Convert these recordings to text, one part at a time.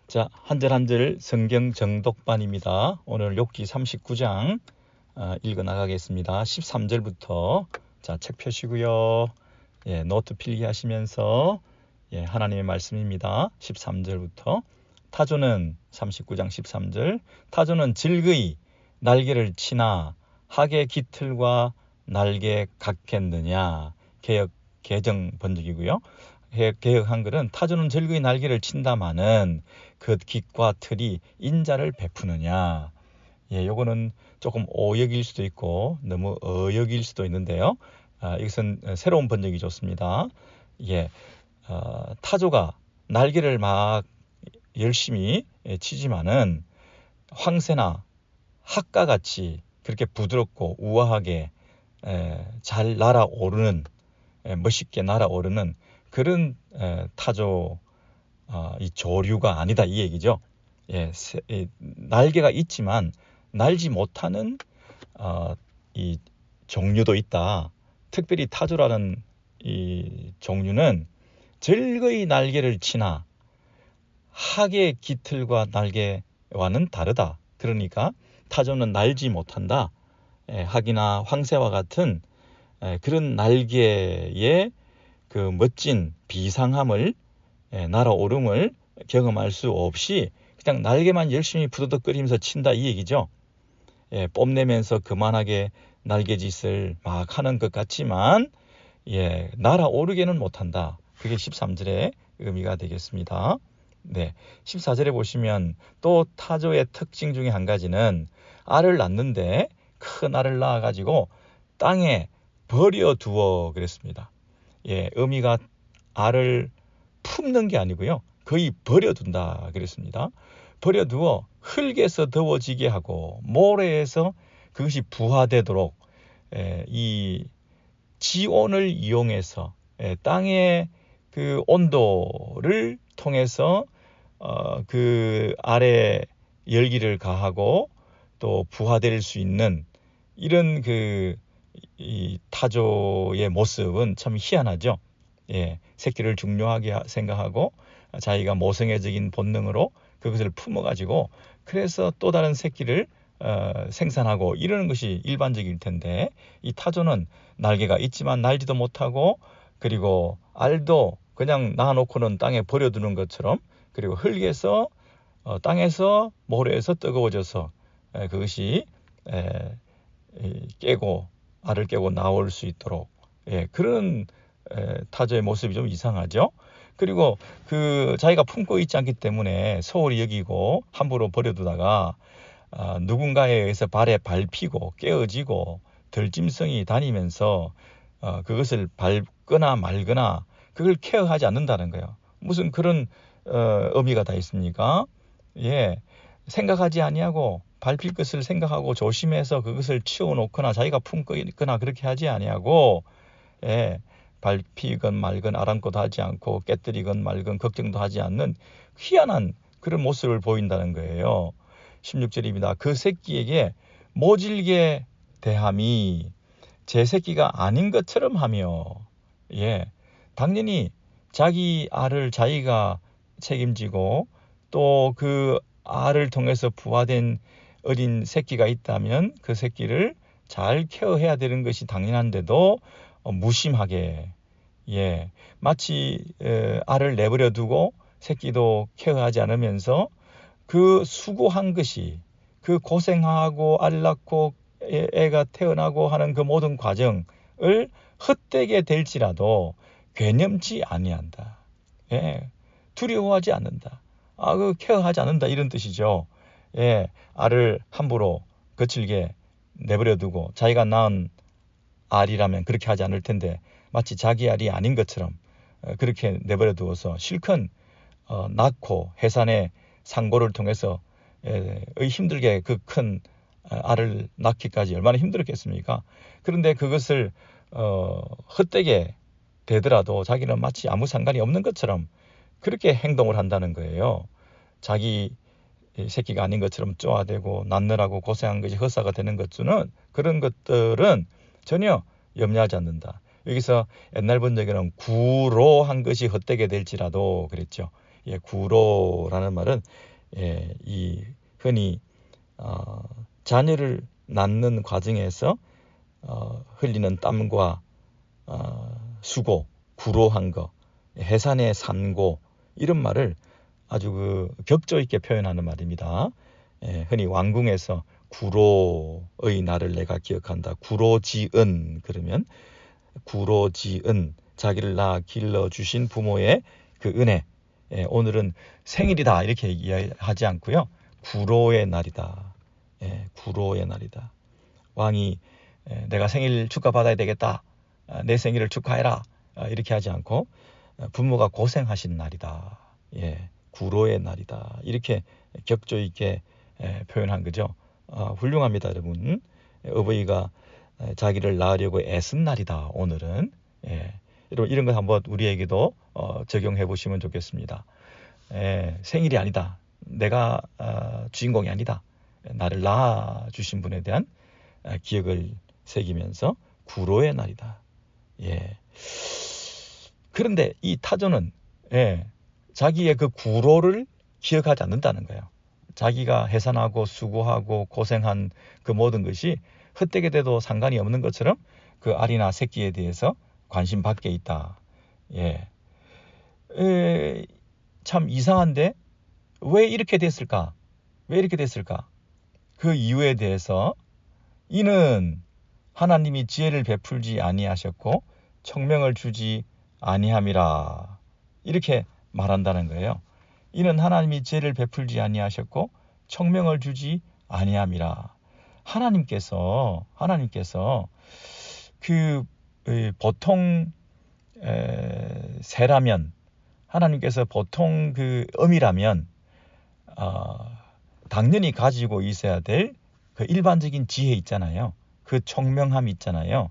자, 한절 한절 성경 정독반입니다. 오늘 욥기 39장 읽어 나가겠습니다. 13절부터 책 펴시고요. 노트 필기하시면서 하나님의 말씀입니다. 13절부터 타조는 39장 13절 타조는 즐거이 날개를 치나 학의 깃틀과 날개 같겠느냐. 개정 번역이고요. 개역 한글은 타조는 즐거이 날개를 친다마는 그 깃과 틀이 인자를 베푸느냐. 요거는 조금 오역일 수도 있고 너무 어역일 수도 있는데요. 이것은 새로운 번역이 좋습니다. 타조가 날개를 막 열심히 치지만은 황새나 학과 같이 그렇게 부드럽고 우아하게 잘 날아오르는 멋있게 날아오르는 그런 타조 이 조류가 아니다 이 얘기죠. 날개가 있지만 날지 못하는 이 종류도 있다. 특별히 타조라는 이 종류는 즐거이 날개를 치나 학의 깃틀과 날개와는 다르다. 그러니까 타조는 날지 못한다. 학이나 황새와 같은 그런 날개의 그 멋진 비상함을 날아오름을 경험할 수 없이 그냥 날개만 열심히 부드덕거리면서 친다 이 얘기죠. 뽐내면서 그만하게 날개짓을 막 하는 것 같지만 날아오르게는 못한다. 그게 13절의 의미가 되겠습니다. 14절에 보시면 또 타조의 특징 중에 한 가지는 알을 낳는데 큰 알을 낳아가지고 땅에 버려두어 그랬습니다. 의미가 알을 품는 게 아니고요. 거의 버려둔다 그랬습니다. 버려두어 흙에서 더워지게 하고 모래에서 그것이 부화되도록 이 지온을 이용해서 땅의 그 온도를 통해서 그 알에 열기를 가하고 또 부화될 수 있는 이런 이 타조의 모습은 참 희한하죠. 새끼를 중요하게 생각하고 자기가 모성애적인 본능으로 그것을 품어가지고 그래서 또 다른 새끼를 생산하고 이러는 것이 일반적일 텐데 이 타조는 날개가 있지만 날지도 못하고 그리고 알도 그냥 놔놓고는 땅에 버려두는 것처럼 그리고 흙에서 땅에서 모래에서 뜨거워져서 그것이 알을 깨고 나올 수 있도록 그런 타조의 모습이 좀 이상하죠. 그리고 자기가 품고 있지 않기 때문에 소홀히 여기고 함부로 버려두다가 누군가에 의해서 발에 밟히고 깨어지고 들짐승이 다니면서 그것을 밟거나 말거나 그걸 케어하지 않는다는 거예요. 무슨 그런 의미가 다 있습니까? 생각하지 아니하고 밟힐 것을 생각하고 조심해서 그것을 치워놓거나 자기가 품고 있거나 그렇게 하지 아니하고 밟히건 말건 아랑곳도 하지 않고 깨뜨리건 말건 걱정도 하지 않는 희한한 그런 모습을 보인다는 거예요. 16절입니다. 그 새끼에게 모질게 대함이 제 새끼가 아닌 것처럼 하며 당연히 자기 알을 자기가 책임지고 또 그 알을 통해서 부화된 어린 새끼가 있다면 그 새끼를 잘 케어해야 되는 것이 당연한데도 무심하게 마치 알을 내버려 두고 새끼도 케어하지 않으면서 그 수고한 것이 그 고생하고 알 낳고 애가 태어나고 하는 그 모든 과정을 헛되게 될지라도 괴념치 아니한다. 두려워하지 않는다. 그 케어하지 않는다 이런 뜻이죠. 알을 함부로 거칠게 내버려 두고 자기가 낳은 알이라면 그렇게 하지 않을 텐데 마치 자기 알이 아닌 것처럼 그렇게 내버려 두어서 실컷 낳고 해산의 상고를 통해서 힘들게 그 큰 알을 낳기까지 얼마나 힘들었겠습니까? 그런데 그것을 헛되게 되더라도 자기는 마치 아무 상관이 없는 것처럼 그렇게 행동을 한다는 거예요. 자기 새끼가 아닌 것처럼 쪼아대고 낳느라고 고생한 것이 헛사가 되는 것은 그런 것들은 전혀 염려하지 않는다. 여기서 옛날 번역에는 구로한 것이 헛되게 될지라도 그랬죠. 예, 구로라는 말은 이 흔히 자녀를 낳는 과정에서 흘리는 땀과 수고, 구로한 거, 해산의 산고 이런 말을 아주 그 격조 있게 표현하는 말입니다. 흔히 왕궁에서 구로의 날을 내가 기억한다. 구로지은 그러면 구로지은 자기를 낳아 길러주신 부모의 그 은혜. 오늘은 생일이다 이렇게 얘기하지 않고요. 구로의 날이다. 구로의 날이다. 왕이 내가 생일 축하받아야 되겠다. 내 생일을 축하해라. 이렇게 하지 않고 부모가 고생하신 날이다. 구로의 날이다. 이렇게 격조 있게 표현한 거죠. 훌륭합니다, 여러분. 어버이가 자기를 낳으려고 애쓴 날이다. 오늘은. 여러분 이런 거 한번 우리에게도 적용해 보시면 좋겠습니다. 생일이 아니다. 내가 주인공이 아니다. 나를 낳아주신 분에 대한 기억을 새기면서 구로의 날이다. 그런데 이 타조는 자기의 그 구로를 기억하지 않는다는 거예요. 자기가 해산하고 수고하고 고생한 그 모든 것이 헛되게 돼도 상관이 없는 것처럼 그 알이나 새끼에 대해서 관심 밖에 있다. 참 이상한데 왜 이렇게 됐을까? 왜 이렇게 됐을까? 그 이유에 대해서 이는 하나님이 지혜를 베풀지 아니하셨고 청명을 주지 아니함이라 이렇게 말한다는 거예요. 이는 하나님이 지혜를 베풀지 아니하셨고 청명을 주지 아니함이라. 하나님께서 그 보통 새라면 하나님께서 보통 그 음이라면 당연히 가지고 있어야 될 그 일반적인 지혜 있잖아요. 그 청명함 있잖아요.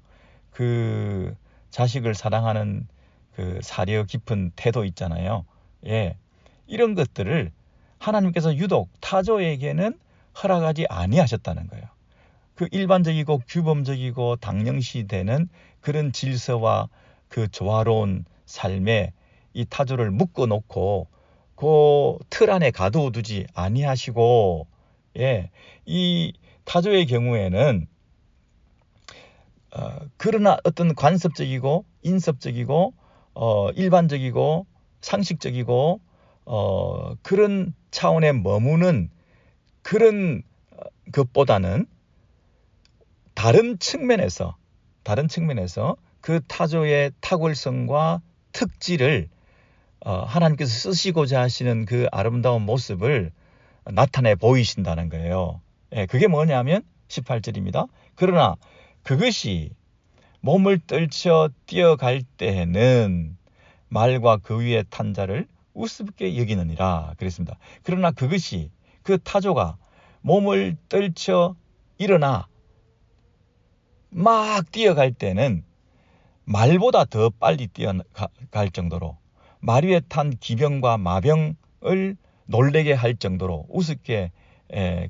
그 자식을 사랑하는 그 사려 깊은 태도 있잖아요. 이런 것들을 하나님께서 유독 타조에게는 허락하지 아니하셨다는 거예요. 그 일반적이고 규범적이고 당연시되는 그런 질서와 그 조화로운 삶에 이 타조를 묶어놓고 그 틀 안에 가둬두지 아니하시고 이 타조의 경우에는 그러나 어떤 관습적이고 인습적이고 일반적이고 상식적이고 그런 차원에 머무는 그런 것보다는 다른 측면에서 그 타조의 탁월성과 특질을 하나님께서 쓰시고자 하시는 그 아름다운 모습을 나타내 보이신다는 거예요. 그게 뭐냐면 18절입니다. 그러나 그것이 몸을 떨쳐 뛰어갈 때에는 말과 그 위에 탄 자를 우습게 여기느니라 그랬습니다. 그러나 그것이 그 타조가 몸을 떨쳐 일어나 막 뛰어갈 때는 말보다 더 빨리 뛰어갈 정도로 말 위에 탄 기병과 마병을 놀래게 할 정도로 우습게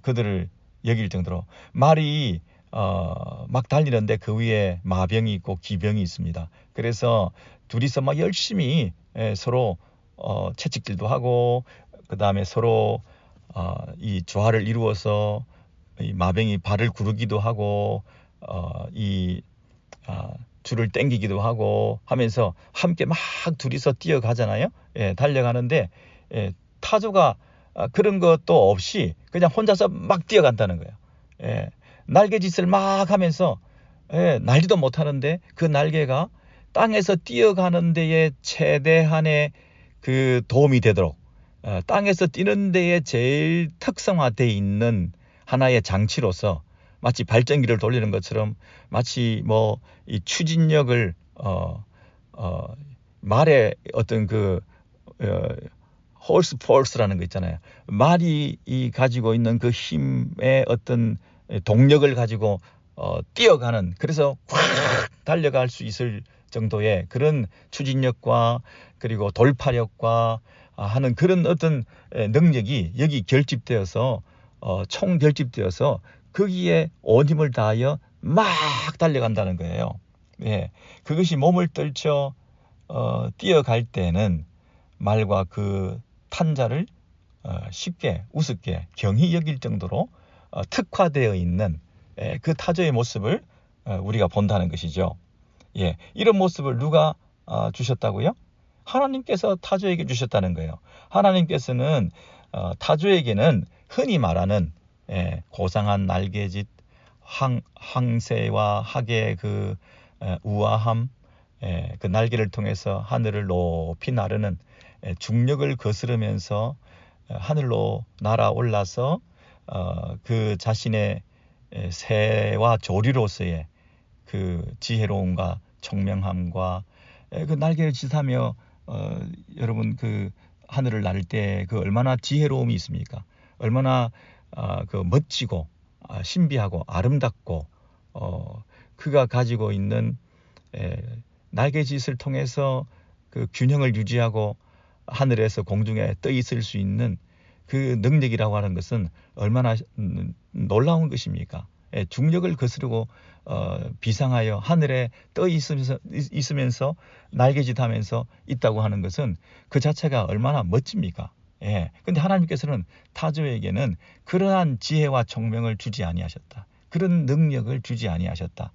그들을 여길 정도로 말이 막 달리는데 그 위에 마병이 있고 기병이 있습니다. 그래서 둘이서 막 열심히 서로 채찍질도 하고 그 다음에 서로 이 조화를 이루어서 이 마병이 발을 구르기도 하고 줄을 당기기도 하고 하면서 함께 막 둘이서 뛰어가잖아요. 달려가는데 타조가 그런 것도 없이 그냥 혼자서 막 뛰어간다는 거예요. 날개짓을 막 하면서 날지도 못하는데 그 날개가 땅에서 뛰어가는 데에 최대한의 그 도움이 되도록 땅에서 뛰는 데에 제일 특성화되어 있는 하나의 장치로서 마치 발전기를 돌리는 것처럼 마치 뭐 이 추진력을 말의 어떤 그 홀스 포스라는 거 있잖아요. 말이 가지고 있는 그 힘의 어떤 동력을 가지고 뛰어가는 그래서 확 달려갈 수 있을 정도의 그런 추진력과 그리고 돌파력과 하는 그런 어떤 능력이 여기 결집되어서 총 결집되어서 거기에 온 힘을 다하여 막 달려간다는 거예요. 그것이 몸을 떨쳐 뛰어갈 때는 말과 그 탄 자를 쉽게 우습게 경히 여길 정도로 특화되어 있는 그 타조의 모습을 우리가 본다는 것이죠. 예, 이런 모습을 누가 주셨다고요? 하나님께서 타조에게 주셨다는 거예요. 하나님께서는 타조에게는 흔히 말하는 고상한 날개짓, 황새와 학의 그 우아함, 그 날개를 통해서 하늘을 높이 나르는 중력을 거스르면서 하늘로 날아올라서 그 자신의 새와 조리로서의 그 지혜로움과 총명함과 그 날개를 짓하며 여러분 그 하늘을 날 때 그 얼마나 지혜로움이 있습니까? 얼마나 그 멋지고 신비하고 아름답고 그가 가지고 있는 날개짓을 통해서 그 균형을 유지하고 하늘에서 공중에 떠 있을 수 있는 그 능력이라고 하는 것은 얼마나 놀라운 것입니까? 중력을 거스르고 비상하여 하늘에 떠 있으면서 날개짓하면서 있다고 하는 것은 그 자체가 얼마나 멋집니까? 근데 하나님께서는 타조에게는 그러한 지혜와 총명을 주지 아니하셨다. 그런 능력을 주지 아니하셨다.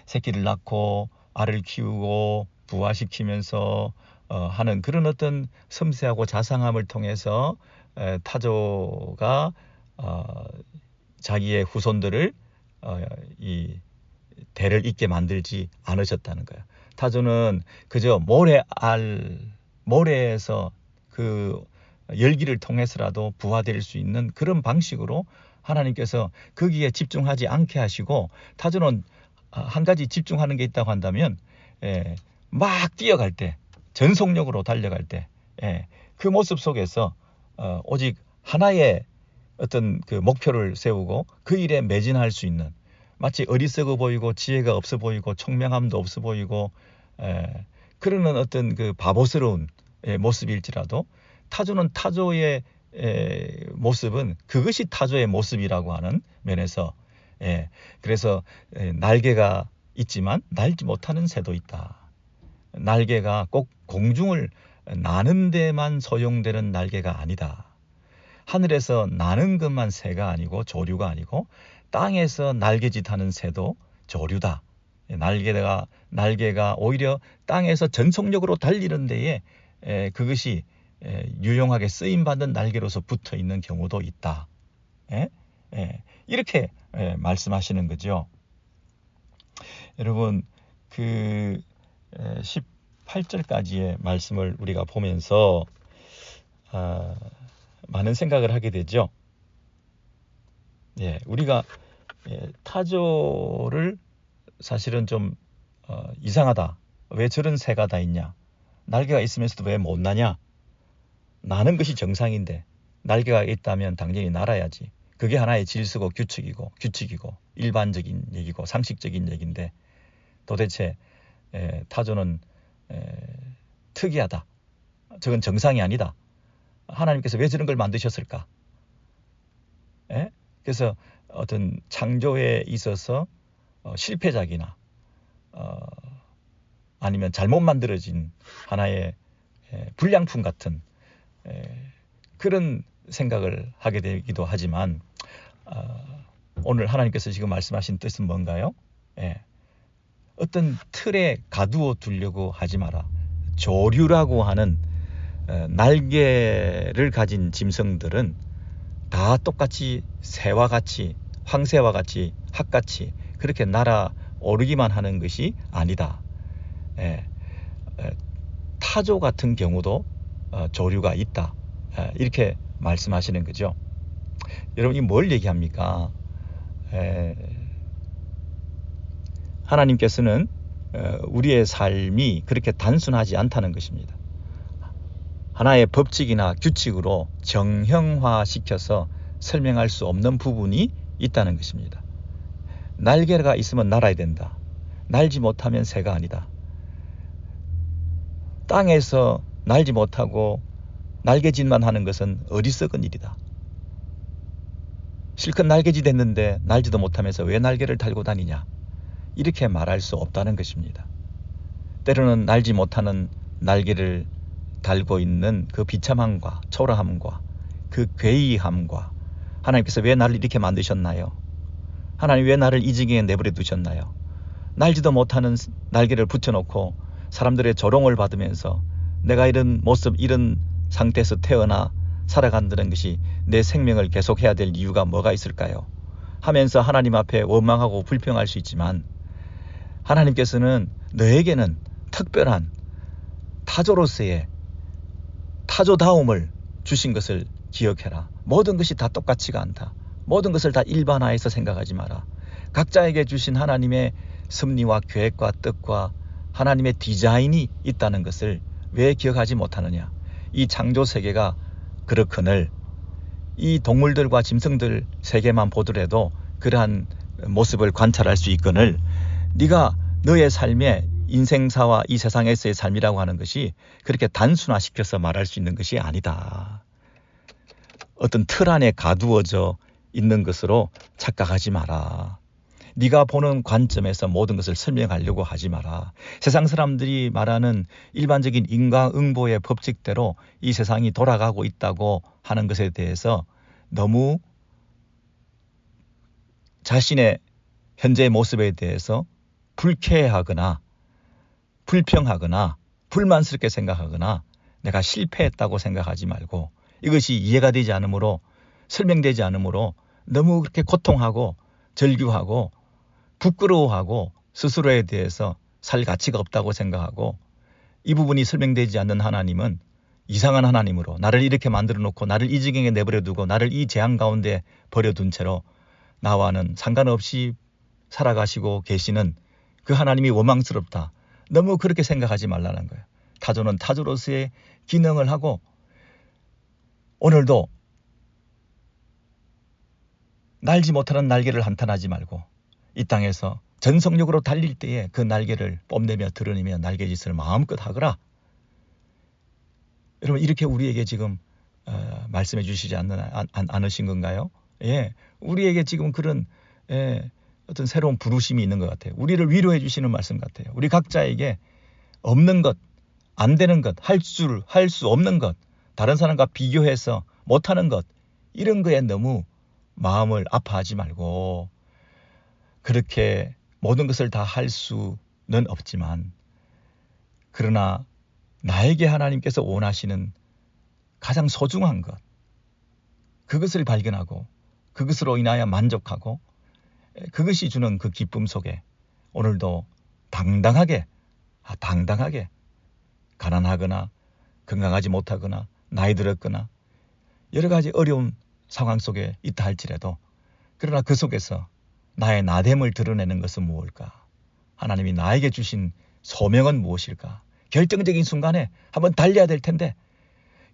새끼를 낳고 알을 키우고 부화시키면서 하는 그런 어떤 섬세하고 자상함을 통해서 타조가 자기의 후손들을 이 대를 잇게 만들지 않으셨다는 거예요. 타조는 그저 모래에서 그 열기를 통해서라도 부화될 수 있는 그런 방식으로 하나님께서 거기에 집중하지 않게 하시고, 타조는 한 가지 집중하는 게 있다고 한다면 막 뛰어갈 때, 전속력으로 달려갈 때 그 모습 속에서 오직 하나의 어떤 그 목표를 세우고 그 일에 매진할 수 있는, 마치 어리석어 보이고 지혜가 없어 보이고 총명함도 없어 보이고 그러는 어떤 그 바보스러운 모습일지라도, 타조는 타조의 모습은 그것이 타조의 모습이라고 하는 면에서 그래서 날개가 있지만 날지 못하는 새도 있다. 날개가 꼭 공중을 나는 데만 소용되는 날개가 아니다. 하늘에서 나는 것만 새가 아니고 조류가 아니고 땅에서 날개짓하는 새도 조류다. 날개가 오히려 땅에서 전속력으로 달리는 데에 그것이 유용하게 쓰임받는 날개로서 붙어 있는 경우도 있다. 이렇게 말씀하시는 거죠. 여러분, 그 18절까지의 말씀을 우리가 보면서 많은 생각을 하게 되죠. 우리가 타조를 사실은 좀 이상하다. 왜 저런 새가 다 있냐? 날개가 있으면서도 왜 못 나냐? 나는 것이 정상인데 날개가 있다면 당연히 날아야지. 그게 하나의 질서고 규칙이고 일반적인 얘기고 상식적인 얘기인데, 도대체 타조는 특이하다. 저건 정상이 아니다. 하나님께서 왜 저런 걸 만드셨을까? 그래서 어떤 창조에 있어서 실패작이나 아니면 잘못 만들어진 하나의 불량품 같은 그런 생각을 하게 되기도 하지만, 오늘 하나님께서 지금 말씀하신 뜻은 뭔가요? 어떤 틀에 가두어 두려고 하지 마라. 조류라고 하는 날개를 가진 짐승들은 다 똑같이 새와 같이, 황새와 같이, 학같이 그렇게 날아오르기만 하는 것이 아니다. 타조 같은 경우도 조류가 있다. 이렇게 말씀하시는 거죠. 여러분이 뭘 얘기합니까? 하나님께서는 우리의 삶이 그렇게 단순하지 않다는 것입니다. 하나의 법칙이나 규칙으로 정형화시켜서 설명할 수 없는 부분이 있다는 것입니다. 날개가 있으면 날아야 된다. 날지 못하면 새가 아니다. 땅에서 날지 못하고 날개짓만 하는 것은 어리석은 일이다. 실컷 날개짓 했는데 날지도 못하면서 왜 날개를 달고 다니냐? 이렇게 말할 수 없다는 것입니다. 때로는 날지 못하는 날개를 달고 있는 그 비참함과 초라함과 그 괴이함과 하나님께서 왜 나를 이렇게 만드셨나요? 하나님 왜 나를 이 지경에 내버려 두셨나요? 날지도 못하는 날개를 붙여놓고 사람들의 조롱을 받으면서 내가 이런 모습, 이런 상태에서 태어나 살아간다는 것이 내 생명을 계속해야 될 이유가 뭐가 있을까요? 하면서 하나님 앞에 원망하고 불평할 수 있지만 하나님께서는 너에게는 특별한 타조로서의 타조다움을 주신 것을 기억해라. 모든 것이 다 똑같지가 않다. 모든 것을 다 일반화해서 생각하지 마라. 각자에게 주신 하나님의 섭리와 계획과 뜻과 하나님의 디자인이 있다는 것을 왜 기억하지 못하느냐. 이 창조 세계가 그렇거늘 이 동물들과 짐승들 세계만 보더라도 그러한 모습을 관찰할 수 있거늘 네가 너의 삶의 인생사와 이 세상에서의 삶이라고 하는 것이 그렇게 단순화시켜서 말할 수 있는 것이 아니다. 어떤 틀 안에 가두어져 있는 것으로 착각하지 마라. 네가 보는 관점에서 모든 것을 설명하려고 하지 마라. 세상 사람들이 말하는 일반적인 인과응보의 법칙대로 이 세상이 돌아가고 있다고 하는 것에 대해서 너무 자신의 현재의 모습에 대해서 불쾌하거나 불평하거나 불만스럽게 생각하거나 내가 실패했다고 생각하지 말고 이것이 이해가 되지 않으므로 설명되지 않으므로 너무 그렇게 고통하고 절규하고 부끄러워하고 스스로에 대해서 살 가치가 없다고 생각하고 이 부분이 설명되지 않는 하나님은 이상한 하나님으로 나를 이렇게 만들어 놓고 나를 이 지경에 내버려 두고 나를 이 재앙 가운데 버려둔 채로 나와는 상관없이 살아가시고 계시는 그 하나님이 원망스럽다. 너무 그렇게 생각하지 말라는 거예요. 타조는 타조로서의 기능을 하고 오늘도 날지 못하는 날개를 한탄하지 말고 이 땅에서 전속력으로 달릴 때에 그 날개를 뽐내며 드러내며 날개짓을 마음껏 하거라. 여러분 이렇게 우리에게 지금 말씀해 주시지 않으신 건가요? 예, 우리에게 지금 그런 어떤 새로운 부르심이 있는 것 같아요. 우리를 위로해 주시는 말씀 같아요. 우리 각자에게 없는 것, 안 되는 것, 할 수 없는 것, 다른 사람과 비교해서 못하는 것 이런 거에 너무 마음을 아파하지 말고 그렇게 모든 것을 다 할 수는 없지만 그러나 나에게 하나님께서 원하시는 가장 소중한 것 그것을 발견하고 그것으로 인하여 만족하고 그것이 주는 그 기쁨 속에 오늘도 당당하게 가난하거나 건강하지 못하거나 나이 들었거나 여러 가지 어려운 상황 속에 있다 할지라도 그러나 그 속에서 나의 나됨을 드러내는 것은 무엇일까? 하나님이 나에게 주신 소명은 무엇일까? 결정적인 순간에 한번 달려야 될 텐데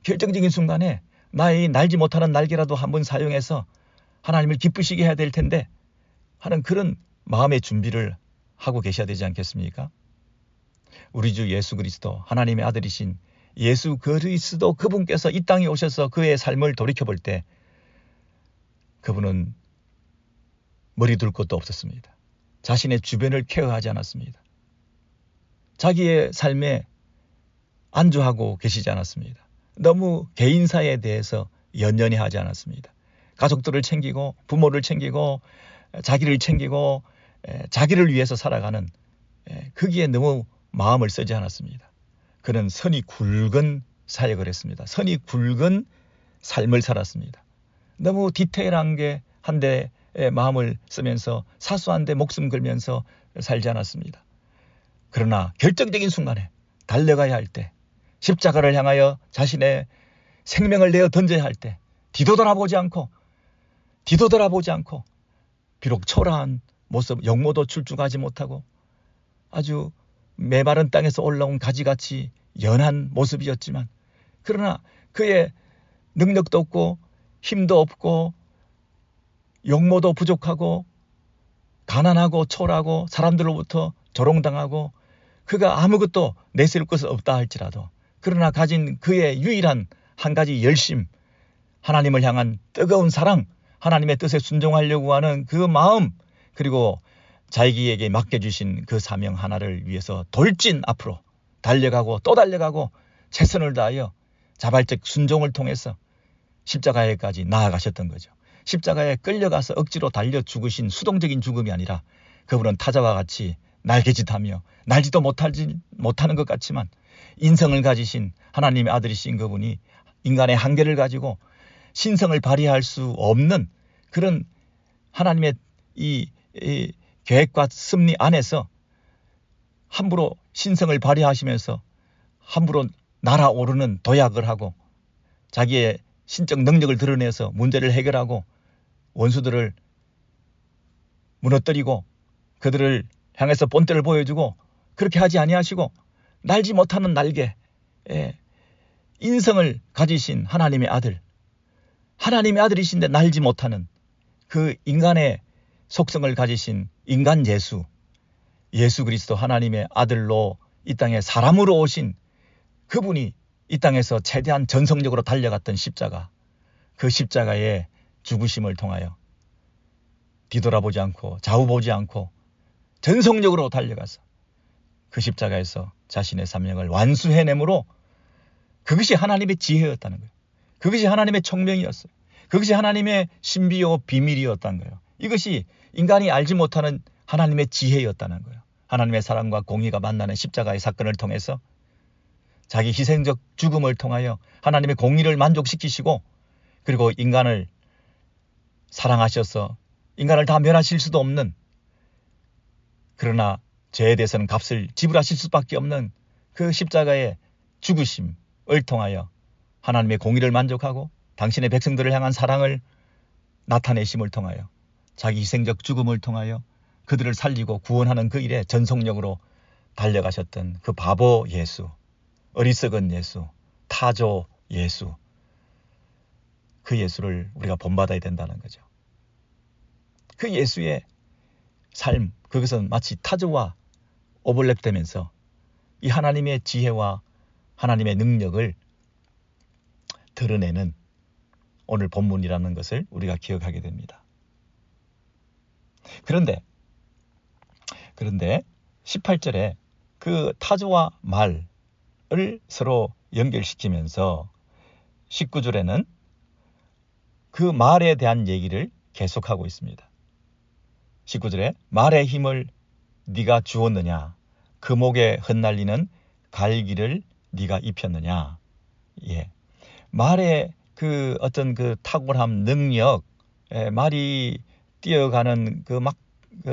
결정적인 순간에 나의 날지 못하는 날개라도 한번 사용해서 하나님을 기쁘시게 해야 될 텐데 하는 그런 마음의 준비를 하고 계셔야 되지 않겠습니까? 우리 주 예수 그리스도 하나님의 아들이신 예수 그리스도 그분께서 이 땅에 오셔서 그의 삶을 돌이켜볼 때 그분은 머리 둘 곳도 없었습니다. 자신의 주변을 케어하지 않았습니다. 자기의 삶에 안주하고 계시지 않았습니다. 너무 개인사에 대해서 연연히 하지 않았습니다. 가족들을 챙기고 부모를 챙기고 자기를 챙기고 자기를 위해서 살아가는 거기에 너무 마음을 쓰지 않았습니다. 그는 선이 굵은 사역을 했습니다. 선이 굵은 삶을 살았습니다. 너무 디테일한 게 한데 마음을 쓰면서 사소한데 목숨 걸면서 살지 않았습니다. 그러나 결정적인 순간에 달려가야 할 때 십자가를 향하여 자신의 생명을 내어 던져야 할 때 뒤돌아보지 않고 비록 초라한 모습 영모도 출중하지 못하고 아주 메마른 땅에서 올라온 가지같이 연한 모습이었지만 그러나 그의 능력도 없고 힘도 없고 용모도 부족하고 가난하고 초라하고 사람들로부터 조롱당하고 그가 아무것도 내세울 것은 없다 할지라도 그러나 가진 그의 유일한 한 가지 열심 하나님을 향한 뜨거운 사랑 하나님의 뜻에 순종하려고 하는 그 마음 그리고 자기에게 맡겨주신 그 사명 하나를 위해서 돌진 앞으로 달려가고 또 달려가고 최선을 다하여 자발적 순종을 통해서 십자가에까지 나아가셨던 거죠. 십자가에 끌려가서 억지로 달려 죽으신 수동적인 죽음이 아니라 그분은 타자와 같이 날개짓하며 날지도 못하는 것 같지만 인성을 가지신 하나님의 아들이신 그분이 인간의 한계를 가지고 신성을 발휘할 수 없는 그런 하나님의 이 계획과 섭리 안에서 함부로 신성을 발휘하시면서 함부로 날아오르는 도약을 하고 자기의 신적 능력을 드러내서 문제를 해결하고 원수들을 무너뜨리고 그들을 향해서 본때를 보여주고 그렇게 하지 아니하시고 날지 못하는 날개, 인성을 가지신 하나님의 아들, 하나님의 아들이신데 날지 못하는 그 인간의 속성을 가지신 인간 예수 그리스도 하나님의 아들로 이 땅에 사람으로 오신 그분이 이 땅에서 최대한 전성적으로 달려갔던 십자가, 그 십자가의 죽으심을 통하여 뒤돌아보지 않고 좌우 보지 않고 전성적으로 달려가서 그 십자가에서 자신의 사명을 완수해내므로 그것이 하나님의 지혜였다는 거예요. 그것이 하나님의 총명이었어요. 그것이 하나님의 신비요 비밀이었다는 거예요. 이것이 인간이 알지 못하는 하나님의 지혜였다는 거예요. 하나님의 사랑과 공의가 만나는 십자가의 사건을 통해서 자기 희생적 죽음을 통하여 하나님의 공의를 만족시키시고 그리고 인간을 사랑하셔서 인간을 다 멸하실 수도 없는 그러나 죄에 대해서는 값을 지불하실 수밖에 없는 그 십자가의 죽으심을 통하여 하나님의 공의를 만족하고 당신의 백성들을 향한 사랑을 나타내심을 통하여 자기 희생적 죽음을 통하여 그들을 살리고 구원하는 그 일에 전속력으로 달려가셨던 그 바보 예수, 어리석은 예수, 타조 예수, 그 예수를 우리가 본받아야 된다는 거죠. 그 예수의 삶, 그것은 마치 타조와 오버랩되면서 이 하나님의 지혜와 하나님의 능력을 드러내는 오늘 본문이라는 것을 우리가 기억하게 됩니다. 그런데 18절에 그 타조와 말을 서로 연결시키면서 19절에는 그 말에 대한 얘기를 계속하고 있습니다. 19절에 말의 힘을 네가 주었느냐, 그 목에 흩날리는 갈기를 네가 입혔느냐. 예. 말의 그 어떤 그 탁월함, 능력, 말이 뛰어가는 그 막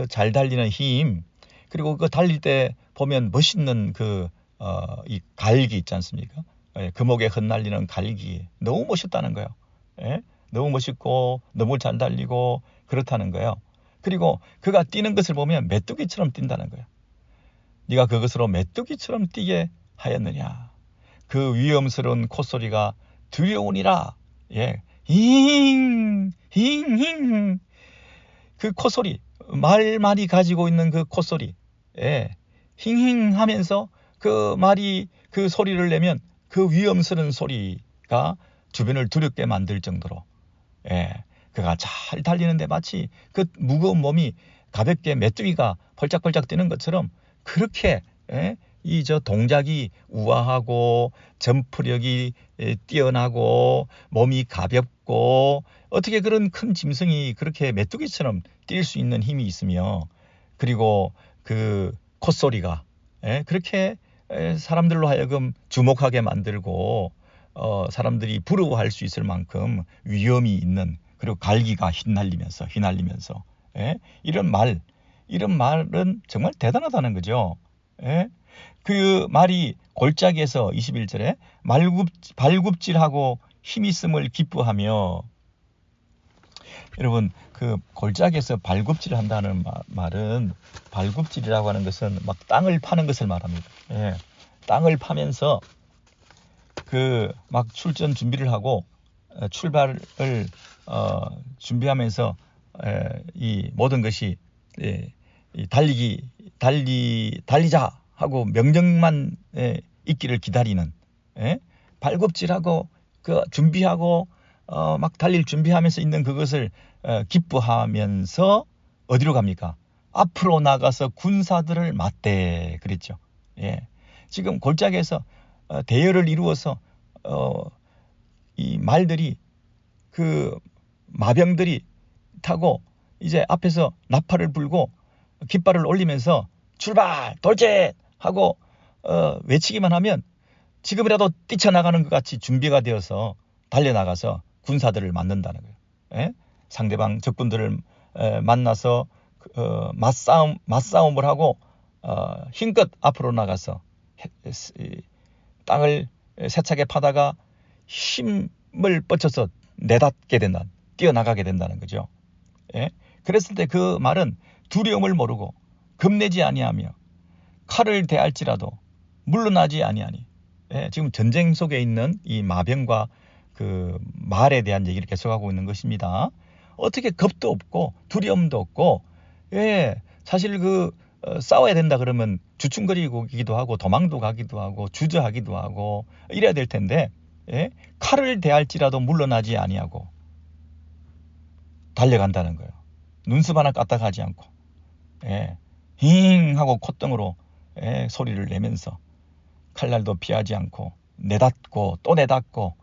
잘 달리는 힘, 그리고 그 달릴 때 보면 멋있는 이 갈기 있지 않습니까? 그 목에 흩날리는 갈기 너무 멋있다는 거예요. 너무 멋있고 너무 잘 달리고 그렇다는 거예요. 그리고 그가 뛰는 것을 보면 메뚜기처럼 뛴다는 거예요. 네가 그것으로 메뚜기처럼 뛰게 하였느냐. 그 위험스러운 콧소리가 두려우니라. 힝, 힝. 그 콧소리, 말이 가지고 있는 그 콧소리, 힝 하면서 그 말이 그 소리를 내면 그 위험스러운 소리가 주변을 두렵게 만들 정도로, 그가 잘 달리는데 마치 그 무거운 몸이 가볍게 메뚜기가 펄짝펄짝 뛰는 것처럼 그렇게 저 동작이 우아하고 점프력이 뛰어나고 몸이 가볍고 어떻게 그런 큰 짐승이 그렇게 메뚜기처럼 뛸 수 있는 힘이 있으며 그리고 그 콧소리가 그렇게 사람들로 하여금 주목하게 만들고 사람들이 부러워할 수 있을 만큼 위험이 있는 그리고 갈기가 휘날리면서 이런 말은 정말 대단하다는 거죠. 그 말이 골짜기에서 21절에 발굽질하고 힘있음을 기뻐하며, 여러분 그 골짜기에서 발굽질 한다는 말은, 발굽질이라고 하는 것은 막 땅을 파는 것을 말합니다. 땅을 파면서 그 막 출전 준비를 하고 출발을 준비하면서 이 모든 것이 달리자 하고 명령만 있기를 기다리는, 발굽질하고 그 준비하고 막 달릴 준비하면서 있는 그것을 기뻐하면서 어디로 갑니까? 앞으로 나가서 군사들을 맞대 그랬죠. 지금 골짜기에서 대열을 이루어서 이 말들이 그 마병들이 타고 이제 앞에서 나팔을 불고 깃발을 올리면서 출발 돌진 하고 외치기만 하면 지금이라도 뛰쳐나가는 것 같이 준비가 되어서 달려나가서 군사들을 맞는다는 거예요. 예? 상대방 적군들을 만나서 맞싸움을 하고 힘껏 앞으로 나가서 땅을 세차게 파다가 힘을 뻗쳐서 내닫게 된다, 뛰어나가게 된다는 거죠. 예? 그랬을 때 그 말은 두려움을 모르고 겁내지 아니하며 칼을 대할지라도 물러나지 아니하니. 예? 지금 전쟁 속에 있는 이 마병과 그 말에 대한 얘기를 계속하고 있는 것입니다. 어떻게 겁도 없고 두려움도 없고, 예, 사실 싸워야 된다 그러면 주춤거리기도 하고 도망도 가기도 하고 주저하기도 하고 이래야 될 텐데, 예? 칼을 대할지라도 물러나지 아니하고 달려간다는 거예요. 눈썹 하나 까딱하지 않고, 예, 힝 하고 콧등으로 소리를 내면서 칼날도 피하지 않고 내닫고 또 내닫고.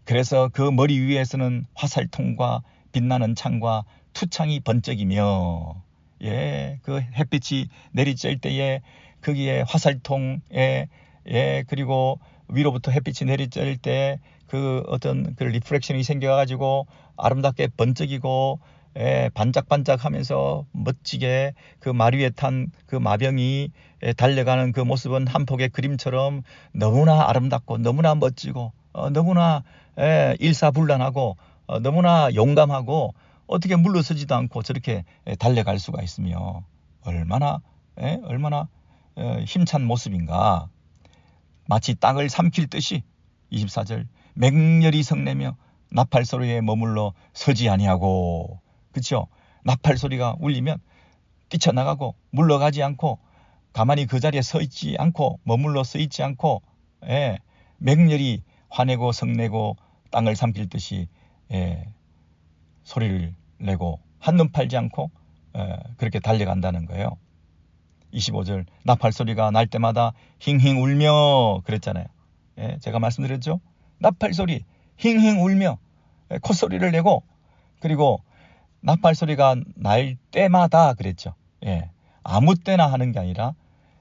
그래서 그 머리 위에서는 화살통과 빛나는 창과 투창이 번쩍이며, 예, 그 햇빛이 내리쬐을 때에 거기에 화살통에, 예, 그리고 위로부터 햇빛이 내리쬐을 때 그 어떤 그 리프렉션이 생겨가지고 아름답게 번쩍이고, 예, 반짝반짝하면서 멋지게 그 말 위에 탄 그 마병이 달려가는 그 모습은 한 폭의 그림처럼 너무나 아름답고 너무나 멋지고 너무나 일사불란하고 너무나 용감하고 어떻게 물러서지도 않고 저렇게 달려갈 수가 있으며 얼마나 힘찬 모습인가. 마치 땅을 삼킬 듯이 24절 맹렬히 성내며 나팔 소리에 머물러 서지 아니하고. 그렇죠? 나팔 소리가 울리면 뛰쳐나가고 물러가지 않고 가만히 그 자리에 서 있지 않고 머물러 서 있지 않고, 예, 맹렬히 화내고 성내고 땅을 삼킬 듯이, 예, 소리를 내고 한눈 팔지 않고 그렇게 달려간다는 거예요. 25절 나팔 소리가 날 때마다 힝힝 울며 그랬잖아요. 예, 제가 말씀드렸죠. 나팔 소리 힝힝 울며 콧소리를 내고, 그리고 나팔 소리가 날 때마다 그랬죠. 예, 아무 때나 하는 게 아니라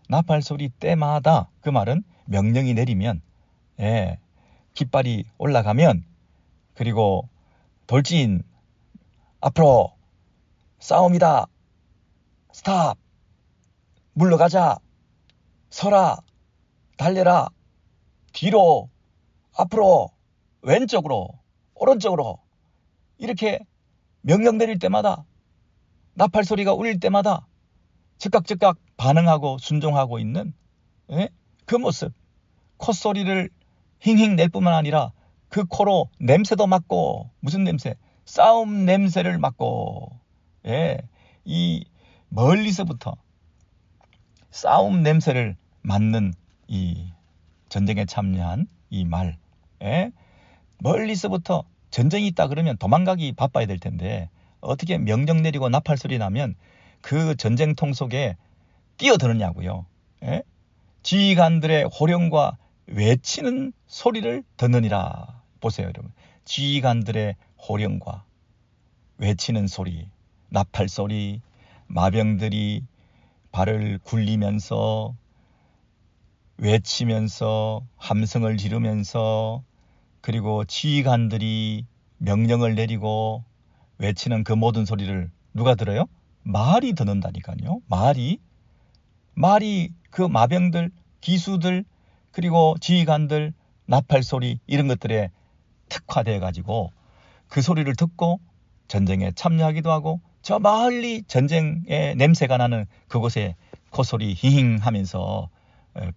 나팔 소리 때마다. 그 말은 명령이 내리면, 예, 깃발이 올라가면, 그리고 돌진, 앞으로, 싸움이다, 스탑, 물러가자, 서라, 달려라, 뒤로, 앞으로, 왼쪽으로, 오른쪽으로, 이렇게 명령 내릴 때마다, 나팔 소리가 울릴 때마다 즉각 반응하고 순종하고 있는, 예? 그 모습. 콧소리를 힝힝 낼 뿐만 아니라 그 코로 냄새도 맡고, 무슨 냄새? 싸움 냄새를 맡고, 예, 이 멀리서부터 싸움 냄새를 맡는 이 전쟁에 참여한 이 말, 예? 멀리서부터 전쟁이 있다 그러면 도망가기 바빠야 될 텐데 어떻게 명령 내리고 나팔 소리 나면 그 전쟁통 속에 뛰어드느냐고요. 예? 지휘관들의 호령과 외치는 소리를 듣느니라. 보세요, 여러분. 지휘관들의 호령과 외치는 소리, 나팔 소리, 마병들이 발을 굴리면서 외치면서 함성을 지르면서, 그리고 지휘관들이 명령을 내리고 외치는 그 모든 소리를 누가 들어요? 말이 듣는다니까요. 말이 그 마병들, 기수들, 그리고 지휘관들, 나팔 소리 이런 것들에 특화되어 가지고 그 소리를 듣고 전쟁에 참여하기도 하고, 저 멀리 전쟁의 냄새가 나는 그곳에 콧소리 힝 하면서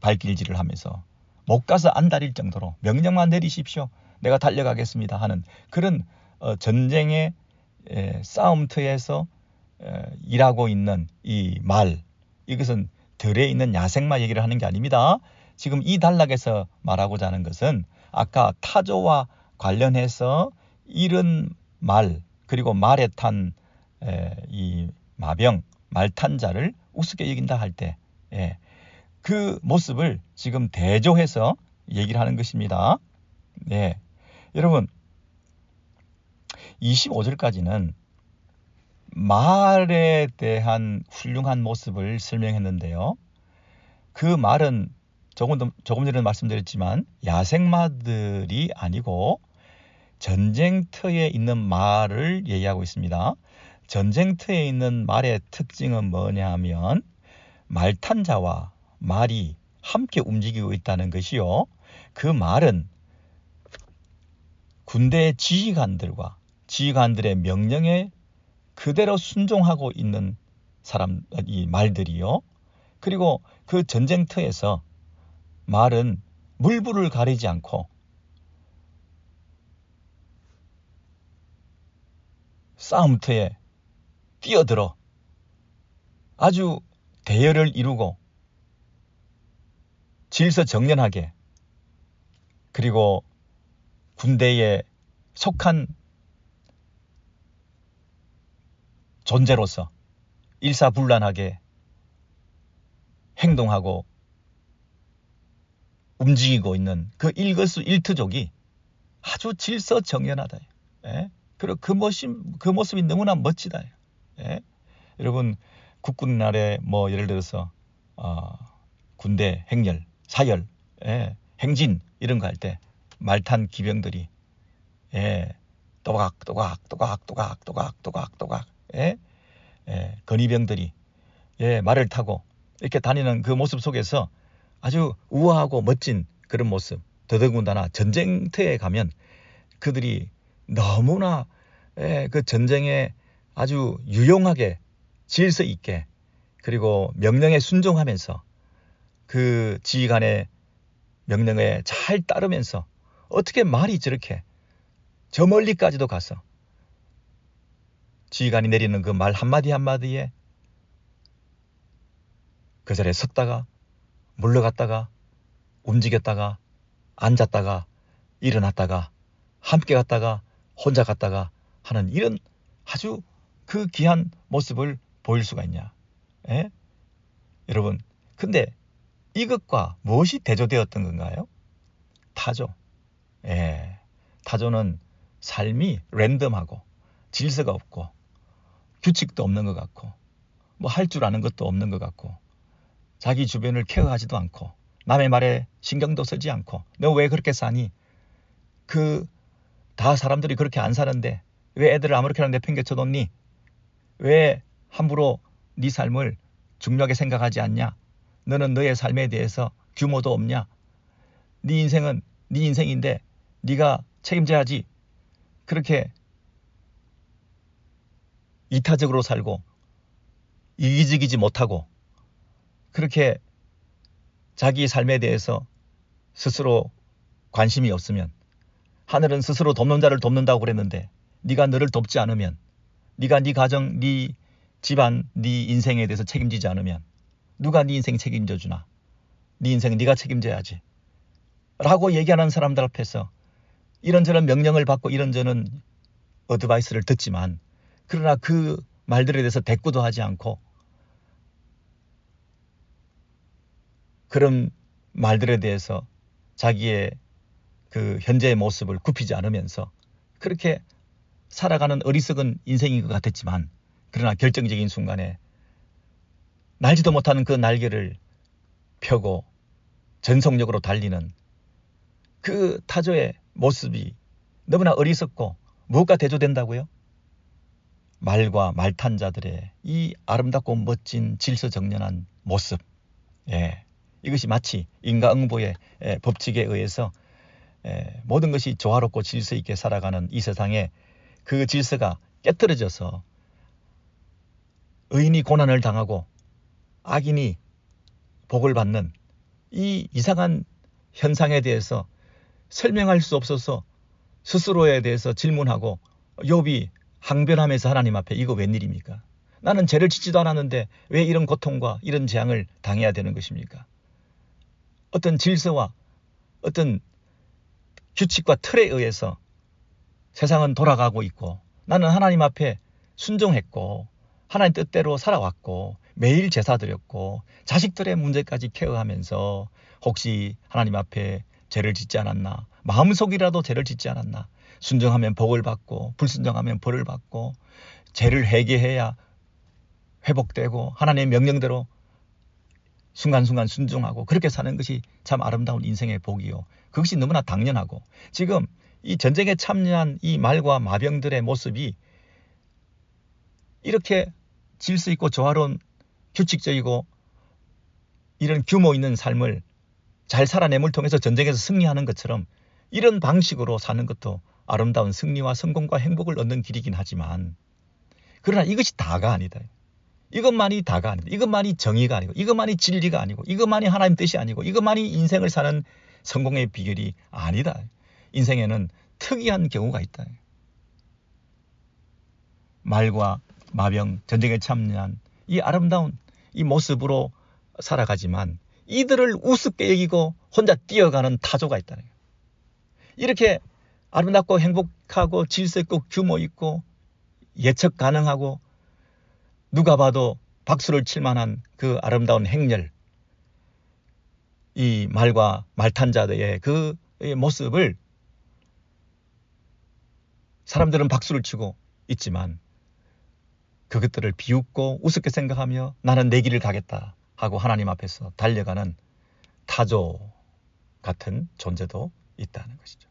발길질을 하면서 못 가서 안달일 정도로 명령만 내리십시오, 내가 달려가겠습니다 하는 그런 전쟁의 싸움터에서 일하고 있는 이 말, 이것은 들에 있는 야생마 얘기를 하는 게 아닙니다. 지금 이 단락에서 말하고자 하는 것은 아까 타조와 관련해서 이런 말, 그리고 말에 탄 이 마병, 말탄 자를 우습게 여긴다 할 때, 그 모습을 지금 대조해서 얘기를 하는 것입니다. 네. 여러분, 25절까지는 말에 대한 훌륭한 모습을 설명했는데요. 그 말은 조금 전에 말씀드렸지만 야생마들이 아니고 전쟁터에 있는 말을 얘기하고 있습니다. 전쟁터에 있는 말의 특징은 뭐냐 하면 말탄 자와 말이 함께 움직이고 있다는 것이요. 그 말은 군대의 지휘관들과 지휘관들의 명령에 그대로 순종하고 있는 이 말들이요. 그리고 그 전쟁터에서 말은 물불을 가리지 않고 싸움터에 뛰어들어 아주 대열을 이루고 질서정연하게 그리고 군대에 속한 존재로서 일사불란하게 행동하고 움직이고 있는 그 일거수일투족이 아주 질서정연하다. 예? 그리고 그 모습이 너무나 멋지다. 예? 여러분 국군 날에 뭐 예를 들어서 군대 행렬, 사열, 행진 이런 거 할 때 말탄 기병들이 또각 건의병들이 말을 타고 이렇게 다니는 그 모습 속에서 아주 우아하고 멋진 그런 모습. 더더군다나 전쟁터에 가면 그들이 너무나 그 전쟁에 아주 유용하게 질서 있게 그리고 명령에 순종하면서 그 지휘관의 명령에 잘 따르면서 어떻게 말이 저렇게 저 멀리까지도 가서 지휘관이 내리는 그 말 한마디 한마디에 그 자리에 섰다가 물러갔다가 움직였다가 앉았다가 일어났다가 함께 갔다가 혼자 갔다가 하는 이런 아주 그 귀한 모습을 보일 수가 있냐. 여러분, 근데 이것과 무엇이 대조되었던 건가요? 타조. 타조는 삶이 랜덤하고 질서가 없고 규칙도 없는 것 같고 뭐 할 줄 아는 것도 없는 것 같고 자기 주변을 케어하지도 않고 남의 말에 신경도 쓰지 않고 너 왜 그렇게 사니? 다 사람들이 그렇게 안 사는데 왜 애들을 아무렇게나 내팽개쳐 놓니? 왜 함부로 네 삶을 중요하게 생각하지 않냐? 너는 너의 삶에 대해서 규모도 없냐? 네 인생은 네 인생인데 네가 책임져야지. 그렇게 이타적으로 살고 이기적이지 못하고 그렇게 자기 삶에 대해서 스스로 관심이 없으면 하늘은 스스로 돕는 자를 돕는다고 그랬는데 네가 너를 돕지 않으면 네가 네 가정, 네 집안, 네 인생에 대해서 책임지지 않으면 누가 네 인생 책임져 주나? 네 인생은 네가 책임져야지. 라고 얘기하는 사람들 앞에서 이런저런 명령을 받고 이런저런 어드바이스를 듣지만 그러나 그 말들에 대해서 대꾸도 하지 않고 그런 말들에 대해서 자기의 그 현재의 모습을 굽히지 않으면서 그렇게 살아가는 어리석은 인생인 것 같았지만 그러나 결정적인 순간에 날지도 못하는 그 날개를 펴고 전속력으로 달리는 그 타조의 모습이 너무나 어리석고 무엇과 대조된다고요? 말과 말탄 자들의 이 아름답고 멋진 질서정연한 모습. 이것이 마치 인과응보의 법칙에 의해서 모든 것이 조화롭고 질서 있게 살아가는 이 세상에 그 질서가 깨트려져서 의인이 고난을 당하고 악인이 복을 받는 이 이상한 현상에 대해서 설명할 수 없어서 스스로에 대해서 질문하고 욥이 항변하면서 하나님 앞에 이거 웬일입니까? 나는 죄를 짓지도 않았는데 왜 이런 고통과 이런 재앙을 당해야 되는 것입니까? 어떤 질서와 어떤 규칙과 틀에 의해서 세상은 돌아가고 있고 나는 하나님 앞에 순종했고 하나님 뜻대로 살아왔고 매일 제사 드렸고 자식들의 문제까지 케어하면서 혹시 하나님 앞에 죄를 짓지 않았나? 마음속이라도 죄를 짓지 않았나? 순종하면 복을 받고 불순종하면 벌을 받고 죄를 회개해야 회복되고 하나님의 명령대로 순간순간 순종하고 그렇게 사는 것이 참 아름다운 인생의 복이요. 그것이 너무나 당연하고 지금 이 전쟁에 참여한 이 말과 마병들의 모습이 이렇게 질서 있고 조화로운 규칙적이고 이런 규모 있는 삶을 잘 살아냄을 통해서 전쟁에서 승리하는 것처럼 이런 방식으로 사는 것도 아름다운 승리와 성공과 행복을 얻는 길이긴 하지만 그러나 이것이 다가 아니다. 이것만이 다가 아니다. 이것만이 정의가 아니고 이것만이 진리가 아니고 이것만이 하나님 뜻이 아니고 이것만이 인생을 사는 성공의 비결이 아니다. 인생에는 특이한 경우가 있다. 말과 마병, 전쟁에 참여한 이 아름다운 이 모습으로 살아가지만 이들을 우습게 여기고 혼자 뛰어가는 타조가 있다는 거예요. 이렇게 아름답고 행복하고 질서 있고 규모 있고 예측 가능하고 누가 봐도 박수를 칠 만한 그 아름다운 행렬, 이 말과 말탄자들의 그 모습을 사람들은 박수를 치고 있지만 그것들을 비웃고 우습게 생각하며 나는 내 길을 가겠다 하고 하나님 앞에서 달려가는 타조 같은 존재도 있다는 것이죠.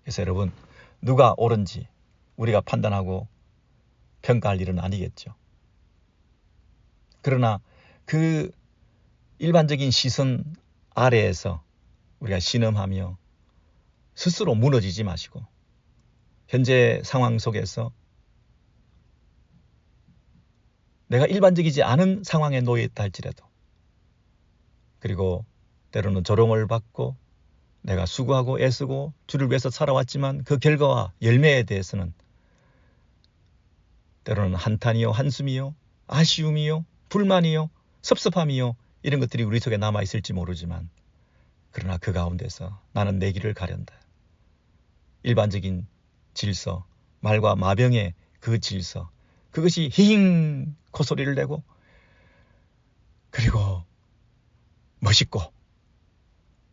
그래서 여러분 누가 옳은지 우리가 판단하고 평가할 일은 아니겠죠. 그러나 그 일반적인 시선 아래에서 우리가 신음하며 스스로 무너지지 마시고 현재 상황 속에서 내가 일반적이지 않은 상황에 놓여 있다 할지라도 그리고 때로는 조롱을 받고 내가 수고하고 애쓰고 주를 위해서 살아왔지만 그 결과와 열매에 대해서는 때로는 한탄이요 한숨이요 아쉬움이요 불만이요 섭섭함이요 이런 것들이 우리 속에 남아있을지 모르지만 그러나 그 가운데서 나는 내 길을 가련다. 일반적인 질서, 말과 마병의 그 질서 그것이 히힝 코소리를 내고 그리고 멋있고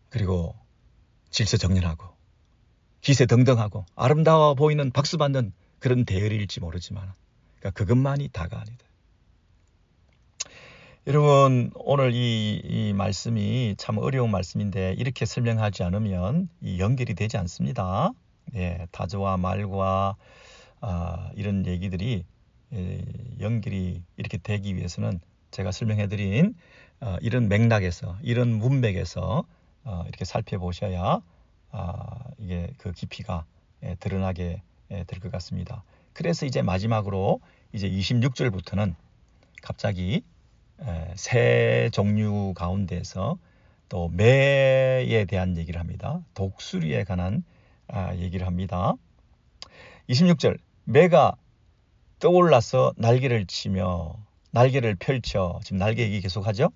그리고 질서정연하고 기세등등하고 아름다워 보이는 박수받는 그런 대열일지 모르지만 그러니까 그것만이 다가 아니다. 여러분 오늘 이 말씀이 참 어려운 말씀인데 이렇게 설명하지 않으면 이 연결이 되지 않습니다. 예, 타조와 말과 이런 얘기들이 연결이 이렇게 되기 위해서는 제가 설명해드린 이런 맥락에서 이런 문맥에서 이렇게 살펴보셔야 이게 그 깊이가 드러나게 될 것 같습니다. 그래서 이제 마지막으로 이제 26절부터는 갑자기 새 종류 가운데서 또 매에 대한 얘기를 합니다. 독수리에 관한 얘기를 합니다. 26절 매가 떠올라서 날개를 치며 날개를 펼쳐 지금 날개 얘기 계속하죠.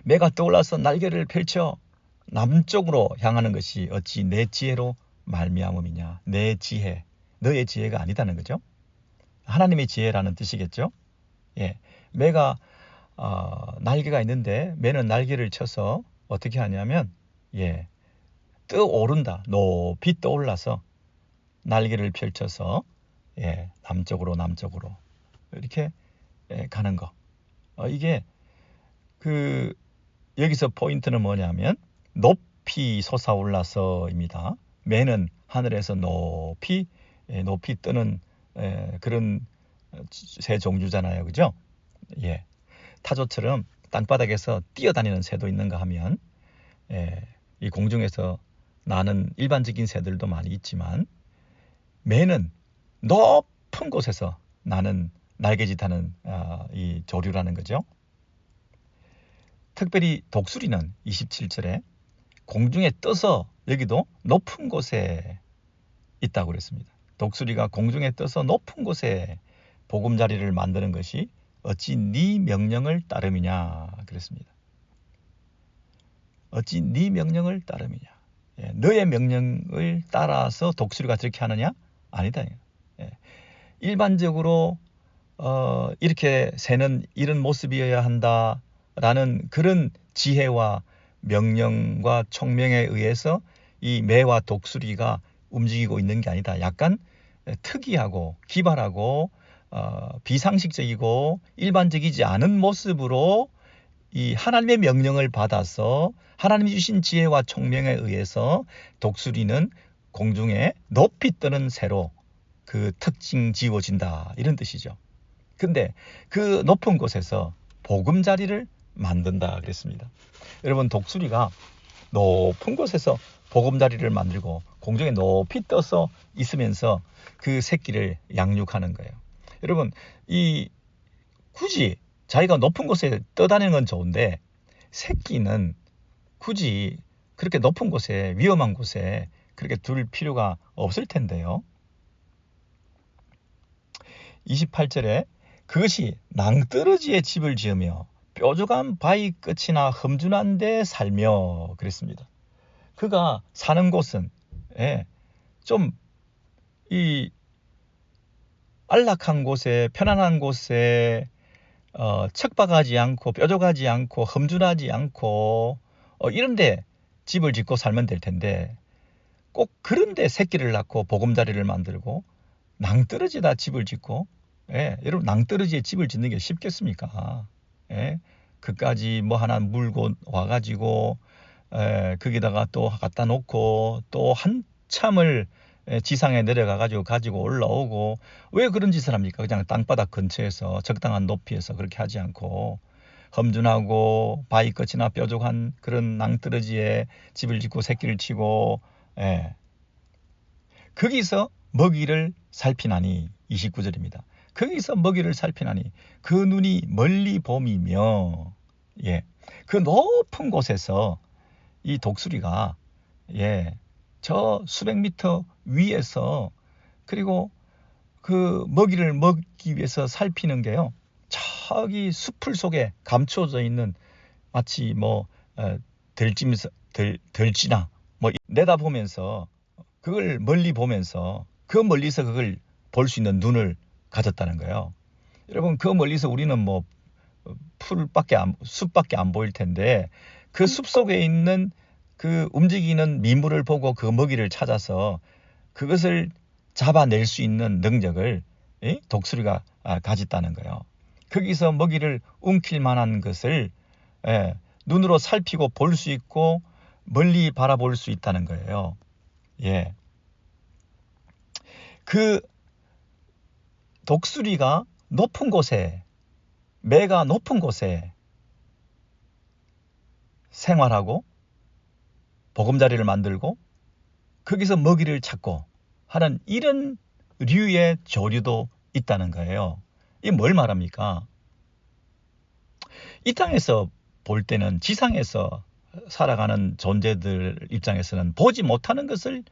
매가 떠올라서 날개를 펼쳐 남쪽으로 향하는 것이 어찌 내 지혜로 말미암음이냐. 내 지혜, 너의 지혜가 아니다는 거죠. 하나님의 지혜라는 뜻이겠죠. 예, 매가 날개가 있는데 매는 날개를 쳐서 어떻게 하냐면 떠오른다. 높이 떠올라서 날개를 펼쳐서 남쪽으로 이렇게 가는 거. 이게 여기서 포인트는 뭐냐면 높이 솟아올라서입니다. 매는 하늘에서 높이 뜨는 그런 새 종류잖아요. 그죠? 예. 타조처럼 땅바닥에서 뛰어다니는 새도 있는가 하면 이 공중에서 나는 일반적인 새들도 많이 있지만 매는 높은 곳에서 나는 날개짓하는 이 조류라는 거죠. 특별히 독수리는 27절에 공중에 떠서 여기도 높은 곳에 있다고 그랬습니다. 독수리가 공중에 떠서 높은 곳에 보금자리를 만드는 것이 어찌 네 명령을 따름이냐 그랬습니다. 어찌 네 명령을 따름이냐. 너의 명령을 따라서 독수리가 저렇게 하느냐? 아니다. 일반적으로 이렇게 새는 이런 모습이어야 한다라는 그런 지혜와 명령과 총명에 의해서 이 매와 독수리가 움직이고 있는 게 아니다. 약간 특이하고 기발하고 비상식적이고 일반적이지 않은 모습으로 이 하나님의 명령을 받아서 하나님이 주신 지혜와 총명에 의해서 독수리는 공중에 높이 뜨는 새로 그 특징 지어진다, 이런 뜻이죠. 근데 그 높은 곳에서 보금자리를 만든다 그랬습니다. 여러분, 독수리가 높은 곳에서 보금자리를 만들고 공중에 높이 떠서 있으면서 그 새끼를 양육하는 거예요. 여러분, 이 굳이 자기가 높은 곳에 떠다니는 건 좋은데 새끼는 굳이 그렇게 높은 곳에, 위험한 곳에 그렇게 둘 필요가 없을 텐데요. 28절에 그것이 낭떠러지에 집을 지으며 뾰족한 바위 끝이나 험준한 데 살며 그랬습니다. 그가 사는 곳은 좀 이 안락한 곳에, 편안한 곳에 척박하지 않고 뾰족하지 않고 험준하지 않고 이런데 집을 짓고 살면 될 텐데 꼭 그런데 새끼를 낳고 보금자리를 만들고 낭떠러지에다 집을 짓고, 여러분, 낭떠러지에 집을 짓는 게 쉽겠습니까? 그까지 뭐 하나 물고 와가지고 거기다가 또 갖다 놓고 또 한참을 지상에 내려가가지고 가지고 올라오고, 왜 그런 짓을 합니까? 그냥 땅바닥 근처에서 적당한 높이에서 그렇게 하지 않고 험준하고 바위 끝이나 뾰족한 그런 낭떠러지에 집을 짓고 새끼를 치고 거기서 먹이를 살피나니, 29절입니다. 거기서 먹이를 살피나니 그 눈이 멀리 봄이며, 그 높은 곳에서 이 독수리가 저 수백 미터 위에서, 그리고 그 먹이를 먹기 위해서 살피는 게요, 저기 숲을 속에 감추어져 있는 마치 뭐 들쥐나 뭐 내다보면서, 그걸 멀리 보면서 그 멀리서 그걸 볼 수 있는 눈을 가졌다는 거예요. 여러분, 그 멀리서 우리는 뭐 숲밖에 안 보일 텐데 그 숲 속에 있는 그 움직이는 미물을 보고 그 먹이를 찾아서 그것을 잡아낼 수 있는 능력을 독수리가 가졌다는 거예요. 거기서 먹이를 움킬 만한 것을 눈으로 살피고 볼 수 있고 멀리 바라볼 수 있다는 거예요. 그 독수리가 높은 곳에, 매가 높은 곳에 생활하고 보금자리를 만들고 거기서 먹이를 찾고 하는 이런 류의 조류도 있다는 거예요. 이게 뭘 말합니까? 이 땅에서 볼 때는, 지상에서 살아가는 존재들 입장에서는 보지 못하는 것을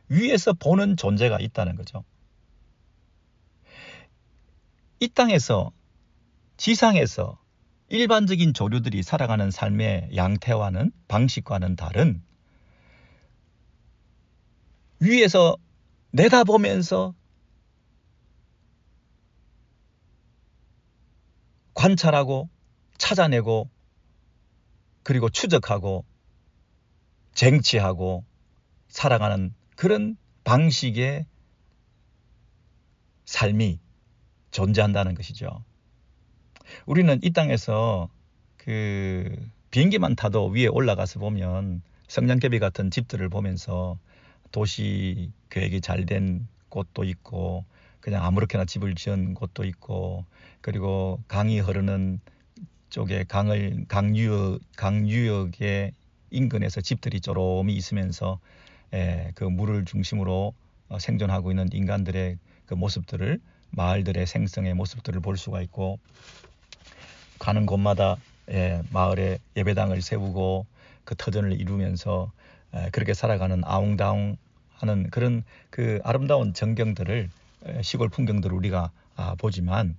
위에서 보는 존재가 있다는 거죠. 이 땅에서, 지상에서 일반적인 조류들이 살아가는 삶의 양태와는, 방식과는 다른, 위에서 내다보면서 관찰하고 찾아내고 그리고 추적하고 쟁취하고 살아가는 그런 방식의 삶이 존재한다는 것이죠. 우리는 이 땅에서 그 비행기만 타도 위에 올라가서 보면 성냥개비 같은 집들을 보면서 도시 계획이 잘 된 곳도 있고 그냥 아무렇게나 집을 지은 곳도 있고, 그리고 강이 흐르는 쪽에 강유역의 인근에서 집들이 쪼롬이 있으면서 그 물을 중심으로 생존하고 있는 인간들의 그 모습들을, 마을들의 생성의 모습들을 볼 수가 있고, 가는 곳마다 마을에 예배당을 세우고 그 터전을 이루면서 그렇게 살아가는 아웅다웅 하는 그런 그 아름다운 전경들을, 시골 풍경들을 우리가 보지만,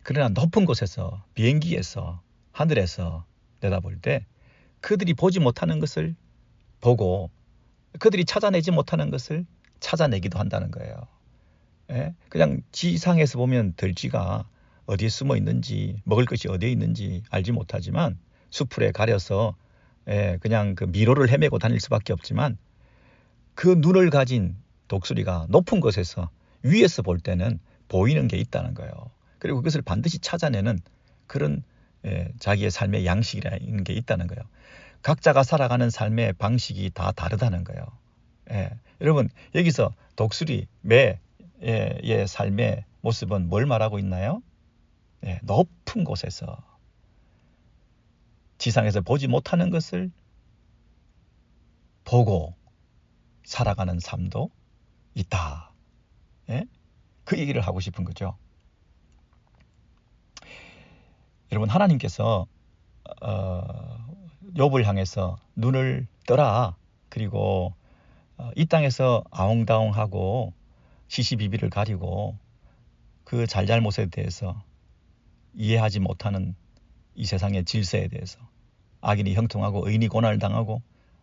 그러나 높은 곳에서, 비행기에서, 하늘에서 내다볼 때 그들이 보지 못하는 것을 보고 그들이 찾아내지 못하는 것을 찾아내기도 한다는 거예요. 그냥 지상에서 보면 들쥐가 어디에 숨어 있는지, 먹을 것이 어디에 있는지 알지 못하지만 수풀에 가려서 그냥 그 미로를 헤매고 다닐 수밖에 없지만 그 눈을 가진 독수리가 높은 곳에서 위에서 볼 때는 보이는 게 있다는 거예요. 그리고 그것을 반드시 찾아내는 그런 자기의 삶의 양식이라는 게 있다는 거예요. 각자가 살아가는 삶의 방식이 다 다르다는 거예요. 여러분 여기서 독수리, 매의 삶의 모습은 뭘 말하고 있나요? 높은 곳에서 지상에서 보지 못하는 것을 보고 살아가는 삶도 있다. 그 얘기를 하고 싶은 거죠. 여러분 하나님께서 욥을 향해서 눈을 떠라. 그리고 이 땅에서 아웅다웅하고 시시비비를 가리고 그 잘잘못에 대해서 이해하지 못하는 이 세상의 질서에 대해서 악인이 형통하고 의인이 고난을 당하고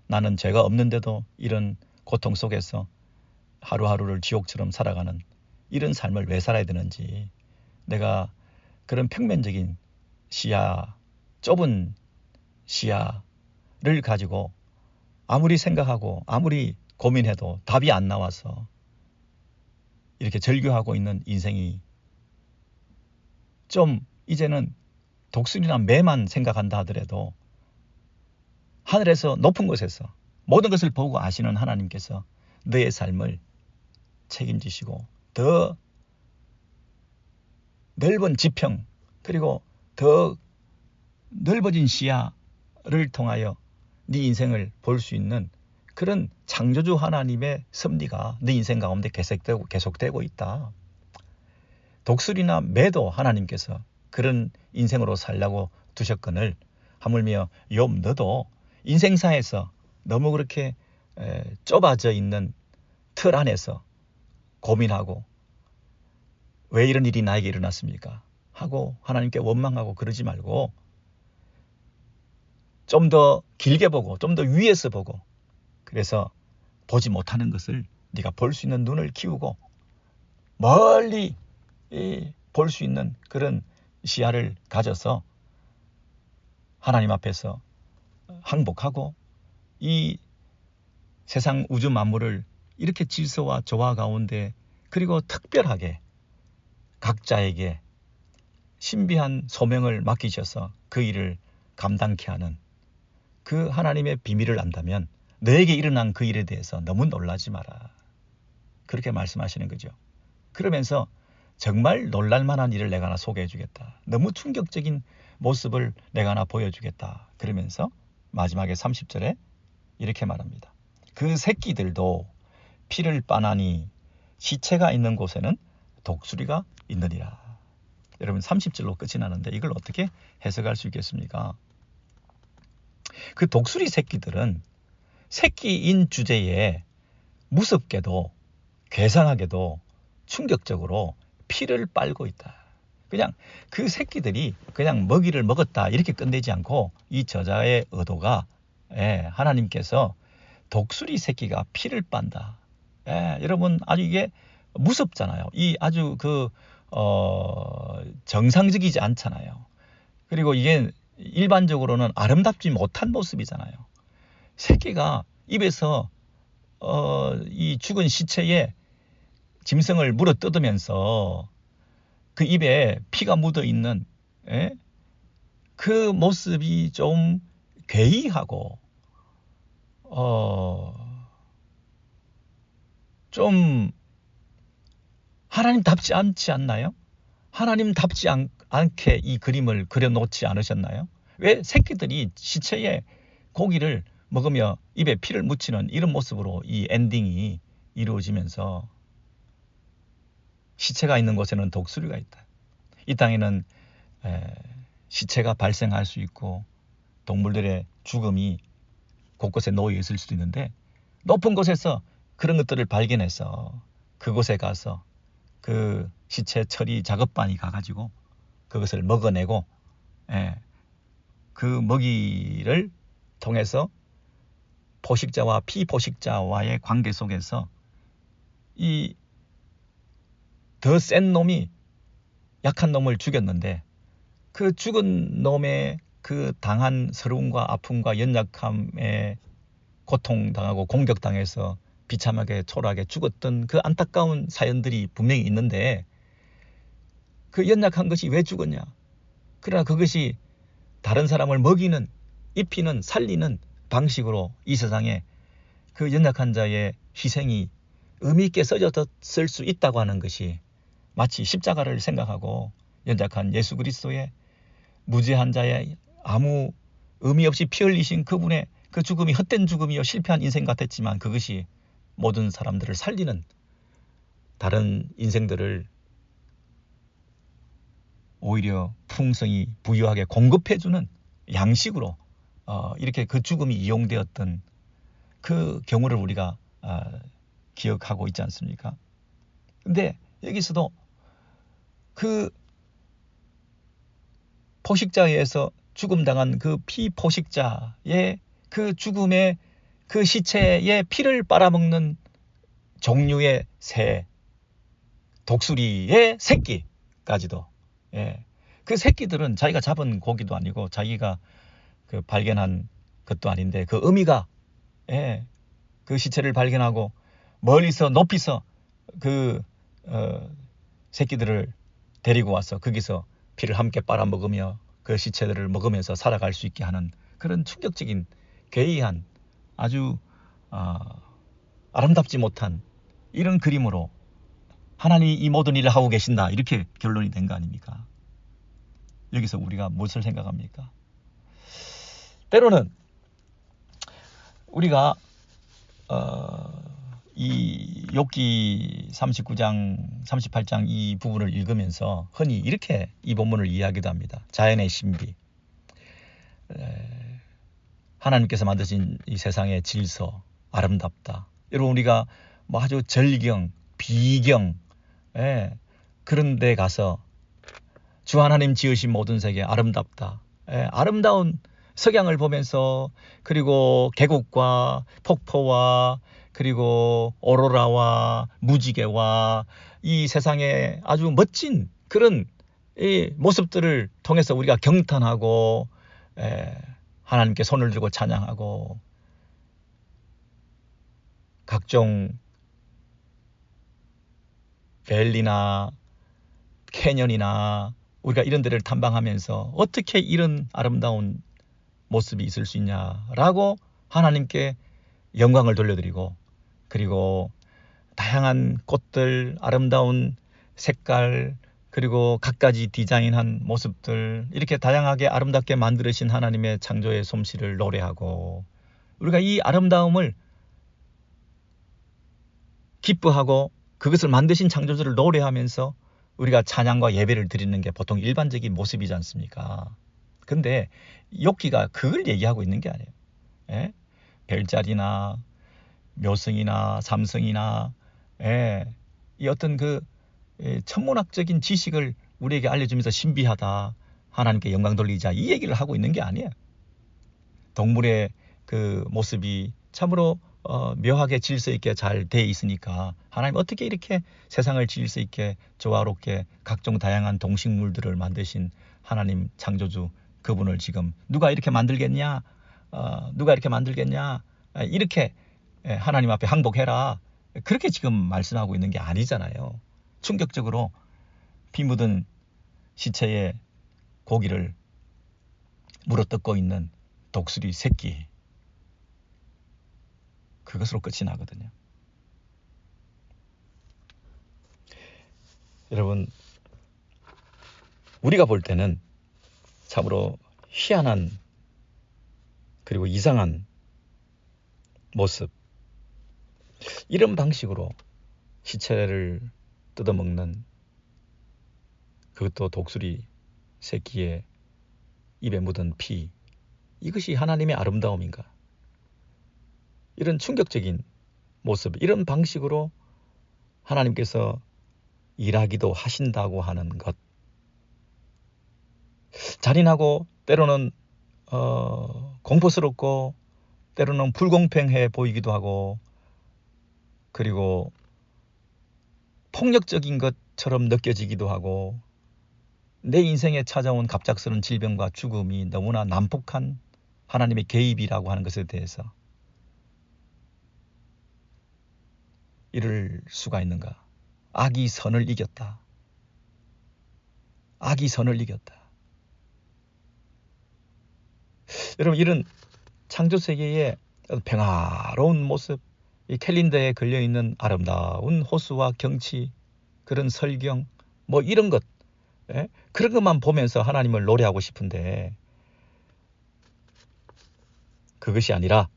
나는 죄가 없는데도 이런 고통 속에서 하루하루를 지옥처럼 살아가는 이런 삶을 왜 살아야 되는지, 내가 그런 평면적인 시야, 좁은 시야를 가지고 아무리 생각하고 아무리 고민해도 답이 안 나와서 이렇게 절규하고 있는 인생이 좀 이제는 독수리나 매만 생각한다 하더라도 하늘에서 높은 곳에서 모든 것을 보고 아시는 하나님께서 너의 삶을 책임지시고 더 넓은 지평 그리고 더 넓어진 시야를 통하여 네 인생을 볼 수 있는 그런 창조주 하나님의 섭리가 네 인생 가운데 계속되고 있다. 독수리나 매도 하나님께서 그런 인생으로 살라고 두셨거늘 하물며 욥 너도 인생사에서 너무 그렇게 좁아져 있는 틀 안에서 고민하고 왜 이런 일이 나에게 일어났습니까? 하고 하나님께 원망하고 그러지 말고 좀 더 길게 보고 좀 더 위에서 보고, 그래서 보지 못하는 것을 네가 볼 수 있는 눈을 키우고 멀리 볼 수 있는 그런 시야를 가져서 하나님 앞에서 항복하고 이 세상 우주 만물을 이렇게 질서와 조화 가운데 그리고 특별하게 각자에게 신비한 소명을 맡기셔서 그 일을 감당케 하는 그 하나님의 비밀을 안다면 너에게 일어난 그 일에 대해서 너무 놀라지 마라. 그렇게 말씀하시는 거죠. 그러면서 정말 놀랄만한 일을 내가 하나 소개해 주겠다. 너무 충격적인 모습을 내가 하나 보여주겠다. 그러면서 마지막에 30절에 이렇게 말합니다. 그 새끼들도 피를 빠나니 시체가 있는 곳에는 독수리가 있느니라. 여러분 30절로 끝이 나는데 이걸 어떻게 해석할 수 있겠습니까? 그 독수리 새끼들은 새끼인 주제에 무섭게도 괴상하게도 충격적으로 피를 빨고 있다. 그냥 그 새끼들이 그냥 먹이를 먹었다 이렇게 끝내지 않고 이 저자의 의도가 하나님께서 독수리 새끼가 피를 빤다. 여러분 아주 이게 무섭잖아요. 이 아주 정상적이지 않잖아요. 그리고 이게 일반적으로는 아름답지 못한 모습이잖아요. 새끼가 입에서 이 죽은 시체에 짐승을 물어 뜯으면서 그 입에 피가 묻어 있는 그 모습이 좀 괴이하고 좀 하나님답지 않지 않나요? 하나님답지 않게 이 그림을 그려놓지 않으셨나요? 왜 새끼들이 시체에 고기를 먹으며 입에 피를 묻히는 이런 모습으로 이 엔딩이 이루어지면서 시체가 있는 곳에는 독수리가 있다. 이 땅에는 시체가 발생할 수 있고 동물들의 죽음이 곳곳에 놓여 있을 수도 있는데 높은 곳에서 그런 것들을 발견해서 그곳에 가서 그 시체 처리 작업반이 가가지고 그것을 먹어내고 그 먹이를 통해서 포식자와 피포식자와의 관계 속에서 이 더 센 놈이 약한 놈을 죽였는데 그 죽은 놈의 그 당한 서러움과 아픔과 연약함에 고통당하고 공격당해서 비참하게 초라하게 죽었던 그 안타까운 사연들이 분명히 있는데 그 연약한 것이 왜 죽었냐? 그러나 그것이 다른 사람을 먹이는, 입히는, 살리는 방식으로 이 세상에 그 연약한 자의 희생이 의미 있게 써졌을 수 있다고 하는 것이 마치 십자가를 생각하고 연약한 예수 그리스도의 무죄한 자의 아무 의미 없이 피 흘리신 그분의 그 죽음이 헛된 죽음이요 실패한 인생 같았지만 그것이 모든 사람들을 살리는 다른 인생들을 오히려 풍성히 부유하게 공급해주는 양식으로 이렇게 그 죽음이 이용되었던 그 경우를 우리가 기억하고 있지 않습니까? 근데 여기서도 그 포식자에 의해서 죽음당한 그 피포식자의 그 죽음의 그 시체의 피를 빨아먹는 종류의 새, 독수리의 새끼까지도, 예, 그 새끼들은 자기가 잡은 고기도 아니고 자기가 그 발견한 것도 아닌데 그 어미가, 예, 그 시체를 발견하고 멀리서 높이서 그 새끼들을 데리고 와서 거기서 피를 함께 빨아먹으며 그 시체들을 먹으면서 살아갈 수 있게 하는 그런 충격적인 괴이한 아주 아름답지 못한 이런 그림으로 하나님이 이 모든 일을 하고 계신다, 이렇게 결론이 된 거 아닙니까? 여기서 우리가 무엇을 생각합니까? 때로는 우리가 이 욥기 39장 38장 이 부분을 읽으면서 흔히 이렇게 이 본문을 이해하기도 합니다. 자연의 신비, 하나님께서 만드신 이 세상의 질서 아름답다. 여러분 우리가 뭐 아주 절경, 비경, 그런 데 가서 주 하나님 지으신 모든 세계 아름답다. 아름다운 석양을 보면서 그리고 계곡과 폭포와 그리고 오로라와 무지개와 이 세상의 아주 멋진 그런 이 모습들을 통해서 우리가 경탄하고 하나님께 손을 들고 찬양하고 각종 밸리나 캐년이나 우리가 이런 데를 탐방하면서 어떻게 이런 아름다운 모습이 있을 수 있냐라고 하나님께 영광을 돌려드리고 그리고 다양한 꽃들, 아름다운 색깔, 그리고 갖가지 디자인한 모습들, 이렇게 다양하게 아름답게 만드신 하나님의 창조의 솜씨를 노래하고 우리가 이 아름다움을 기뻐하고 그것을 만드신 창조주를 노래하면서 우리가 찬양과 예배를 드리는 게 보통 일반적인 모습이지 않습니까? 근데 욥기가 그걸 얘기하고 있는 게 아니에요. 별자리나 묘성이나 삼성이나 이 어떤 그 천문학적인 지식을 우리에게 알려주면서 신비하다, 하나님께 영광 돌리자, 이 얘기를 하고 있는 게 아니에요. 동물의 그 모습이 참으로 묘하게 질서 있게 잘 돼 있으니까 하나님 어떻게 이렇게 세상을 질서 있게 조화롭게 각종 다양한 동식물들을 만드신 하나님 창조주 그분을 지금 누가 이렇게 만들겠냐, 누가 이렇게 만들겠냐, 이렇게 하나님 앞에 항복해라, 그렇게 지금 말씀하고 있는 게 아니잖아요. 충격적으로 피 묻은 시체의 고기를 물어뜯고 있는 독수리 새끼, 그것으로 끝이 나거든요. 여러분, 우리가 볼 때는 참으로 희한한 그리고 이상한 모습, 이런 방식으로 시체를 뜯어먹는, 그것도 독수리 새끼의 입에 묻은 피, 이것이 하나님의 아름다움인가? 이런 충격적인 모습, 이런 방식으로 하나님께서 일하기도 하신다고 하는 것, 잔인하고 때로는 공포스럽고 때로는 불공평해 보이기도 하고 그리고 폭력적인 것처럼 느껴지기도 하고 내 인생에 찾아온 갑작스러운 질병과 죽음이 너무나 난폭한 하나님의 개입이라고 하는 것에 대해서 이럴 수가 있는가? 악이 선을 이겼다. 악이 선을 이겼다. 여러분, 이런 창조세계의 평화로운 모습, 이 캘린더에 걸려있는 아름다운 호수와 경치, 그런 설경, 뭐 이런 것, 그런 것만 보면서 하나님을 노래하고 싶은데 그것이 아니라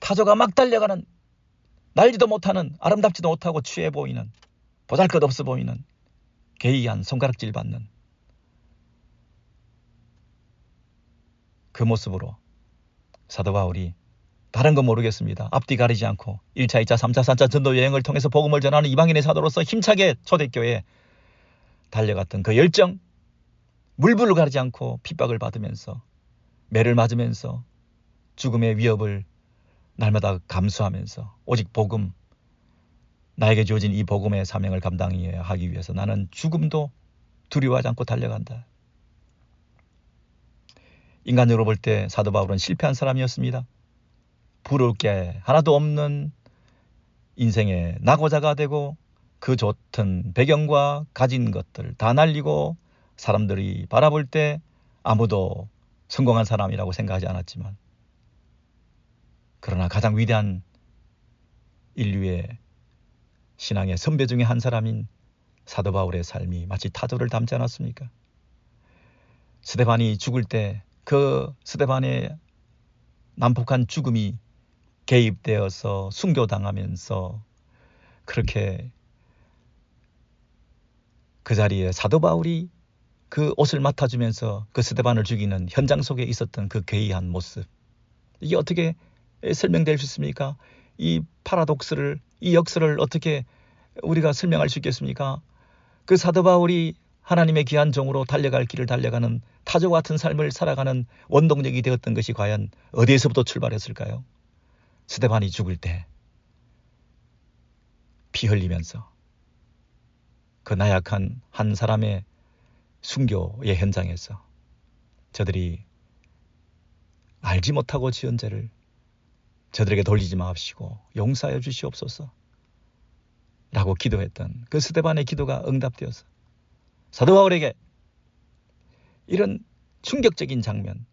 타조가 막 달려가는, 날지도 못하는, 아름답지도 못하고 취해 보이는, 보잘것없어 보이는, 괴이한 손가락질 받는 그 모습으로 사도 바울이 다른 건 모르겠습니다. 앞뒤 가리지 않고 1차, 2차, 3차, 4차 전도 여행을 통해서 복음을 전하는 이방인의 사도로서 힘차게 초대교회에 달려갔던 그 열정, 물불을 가리지 않고 핍박을 받으면서 매를 맞으면서 죽음의 위협을 날마다 감수하면서 오직 복음, 나에게 주어진 이 복음의 사명을 감당하기 위해서 나는 죽음도 두려워하지 않고 달려간다. 인간적으로 볼 때 사도 바울은 실패한 사람이었습니다. 부러울 게 하나도 없는 인생의 낙오자가 되고 그 좋던 배경과 가진 것들 다 날리고 사람들이 바라볼 때 아무도 성공한 사람이라고 생각하지 않았지만, 그러나 가장 위대한 인류의 신앙의 선배 중에 한 사람인 사도 바울의 삶이 마치 타조를 닮지 않았습니까? 스데반이 죽을 때 그 스데반의 난폭한 죽음이 개입되어서 순교당하면서 그렇게 그 자리에 사도 바울이 그 옷을 맡아주면서 그 스데반을 죽이는 현장 속에 있었던 그 괴이한 모습, 이게 어떻게 설명될 수 있습니까? 이 파라독스를, 이 역설을 어떻게 우리가 설명할 수 있겠습니까? 그 사도 바울이 하나님의 귀한 종으로 달려갈 길을 달려가는 타조 같은 삶을 살아가는 원동력이 되었던 것이 과연 어디에서부터 출발했을까요? 스데반이 죽을 때 피 흘리면서 그 나약한 한 사람의 순교의 현장에서 저들이 알지 못하고 지은 죄를 저들에게 돌리지 마옵시고 용서하여 주시옵소서 라고 기도했던 그 스데반의 기도가 응답되어서 사도 바울에게 이런 충격적인 장면,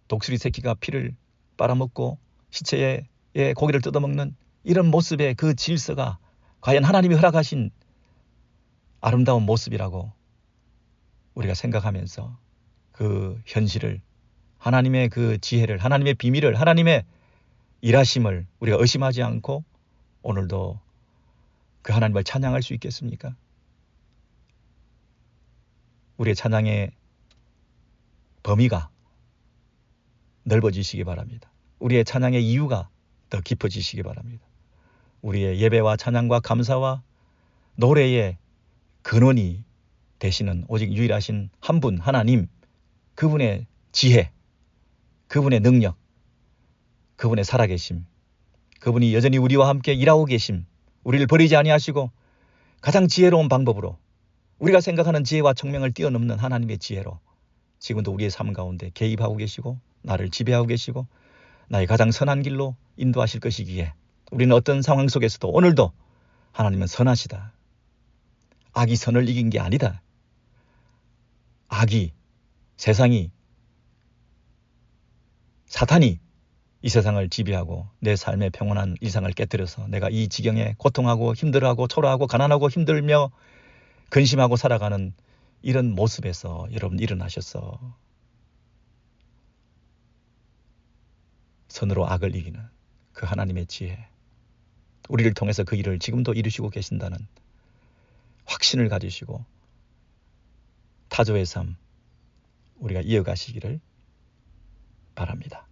독수리 새끼가 피를 빨아먹고 시체의 고기를 뜯어먹는 이런 모습의 그 질서가 과연 하나님이 허락하신 아름다운 모습이라고 우리가 생각하면서 그 현실을, 하나님의 그 지혜를, 하나님의 비밀을, 하나님의 일하심을 우리가 의심하지 않고 오늘도 그 하나님을 찬양할 수 있겠습니까? 우리의 찬양의 범위가 넓어지시기 바랍니다. 우리의 찬양의 이유가 더 깊어지시기 바랍니다. 우리의 예배와 찬양과 감사와 노래의 근원이 되시는 오직 유일하신 한 분 하나님, 그분의 지혜, 그분의 능력, 그분의 살아계심, 그분이 여전히 우리와 함께 일하고 계심, 우리를 버리지 아니하시고 가장 지혜로운 방법으로 우리가 생각하는 지혜와 총명을 뛰어넘는 하나님의 지혜로 지금도 우리의 삶 가운데 개입하고 계시고 나를 지배하고 계시고 나의 가장 선한 길로 인도하실 것이기에 우리는 어떤 상황 속에서도 오늘도 하나님은 선하시다. 악이 선을 이긴 게 아니다. 악이, 세상이, 사탄이 이 세상을 지배하고 내 삶의 평온한 일상을 깨뜨려서 내가 이 지경에 고통하고 힘들어하고 초라하고 가난하고 힘들며 근심하고 살아가는 이런 모습에서 여러분 일어나셔서 선으로 악을 이기는 그 하나님의 지혜, 우리를 통해서 그 일을 지금도 이루시고 계신다는 확신을 가지시고 타조의 삶 우리가 이어가시기를 바랍니다.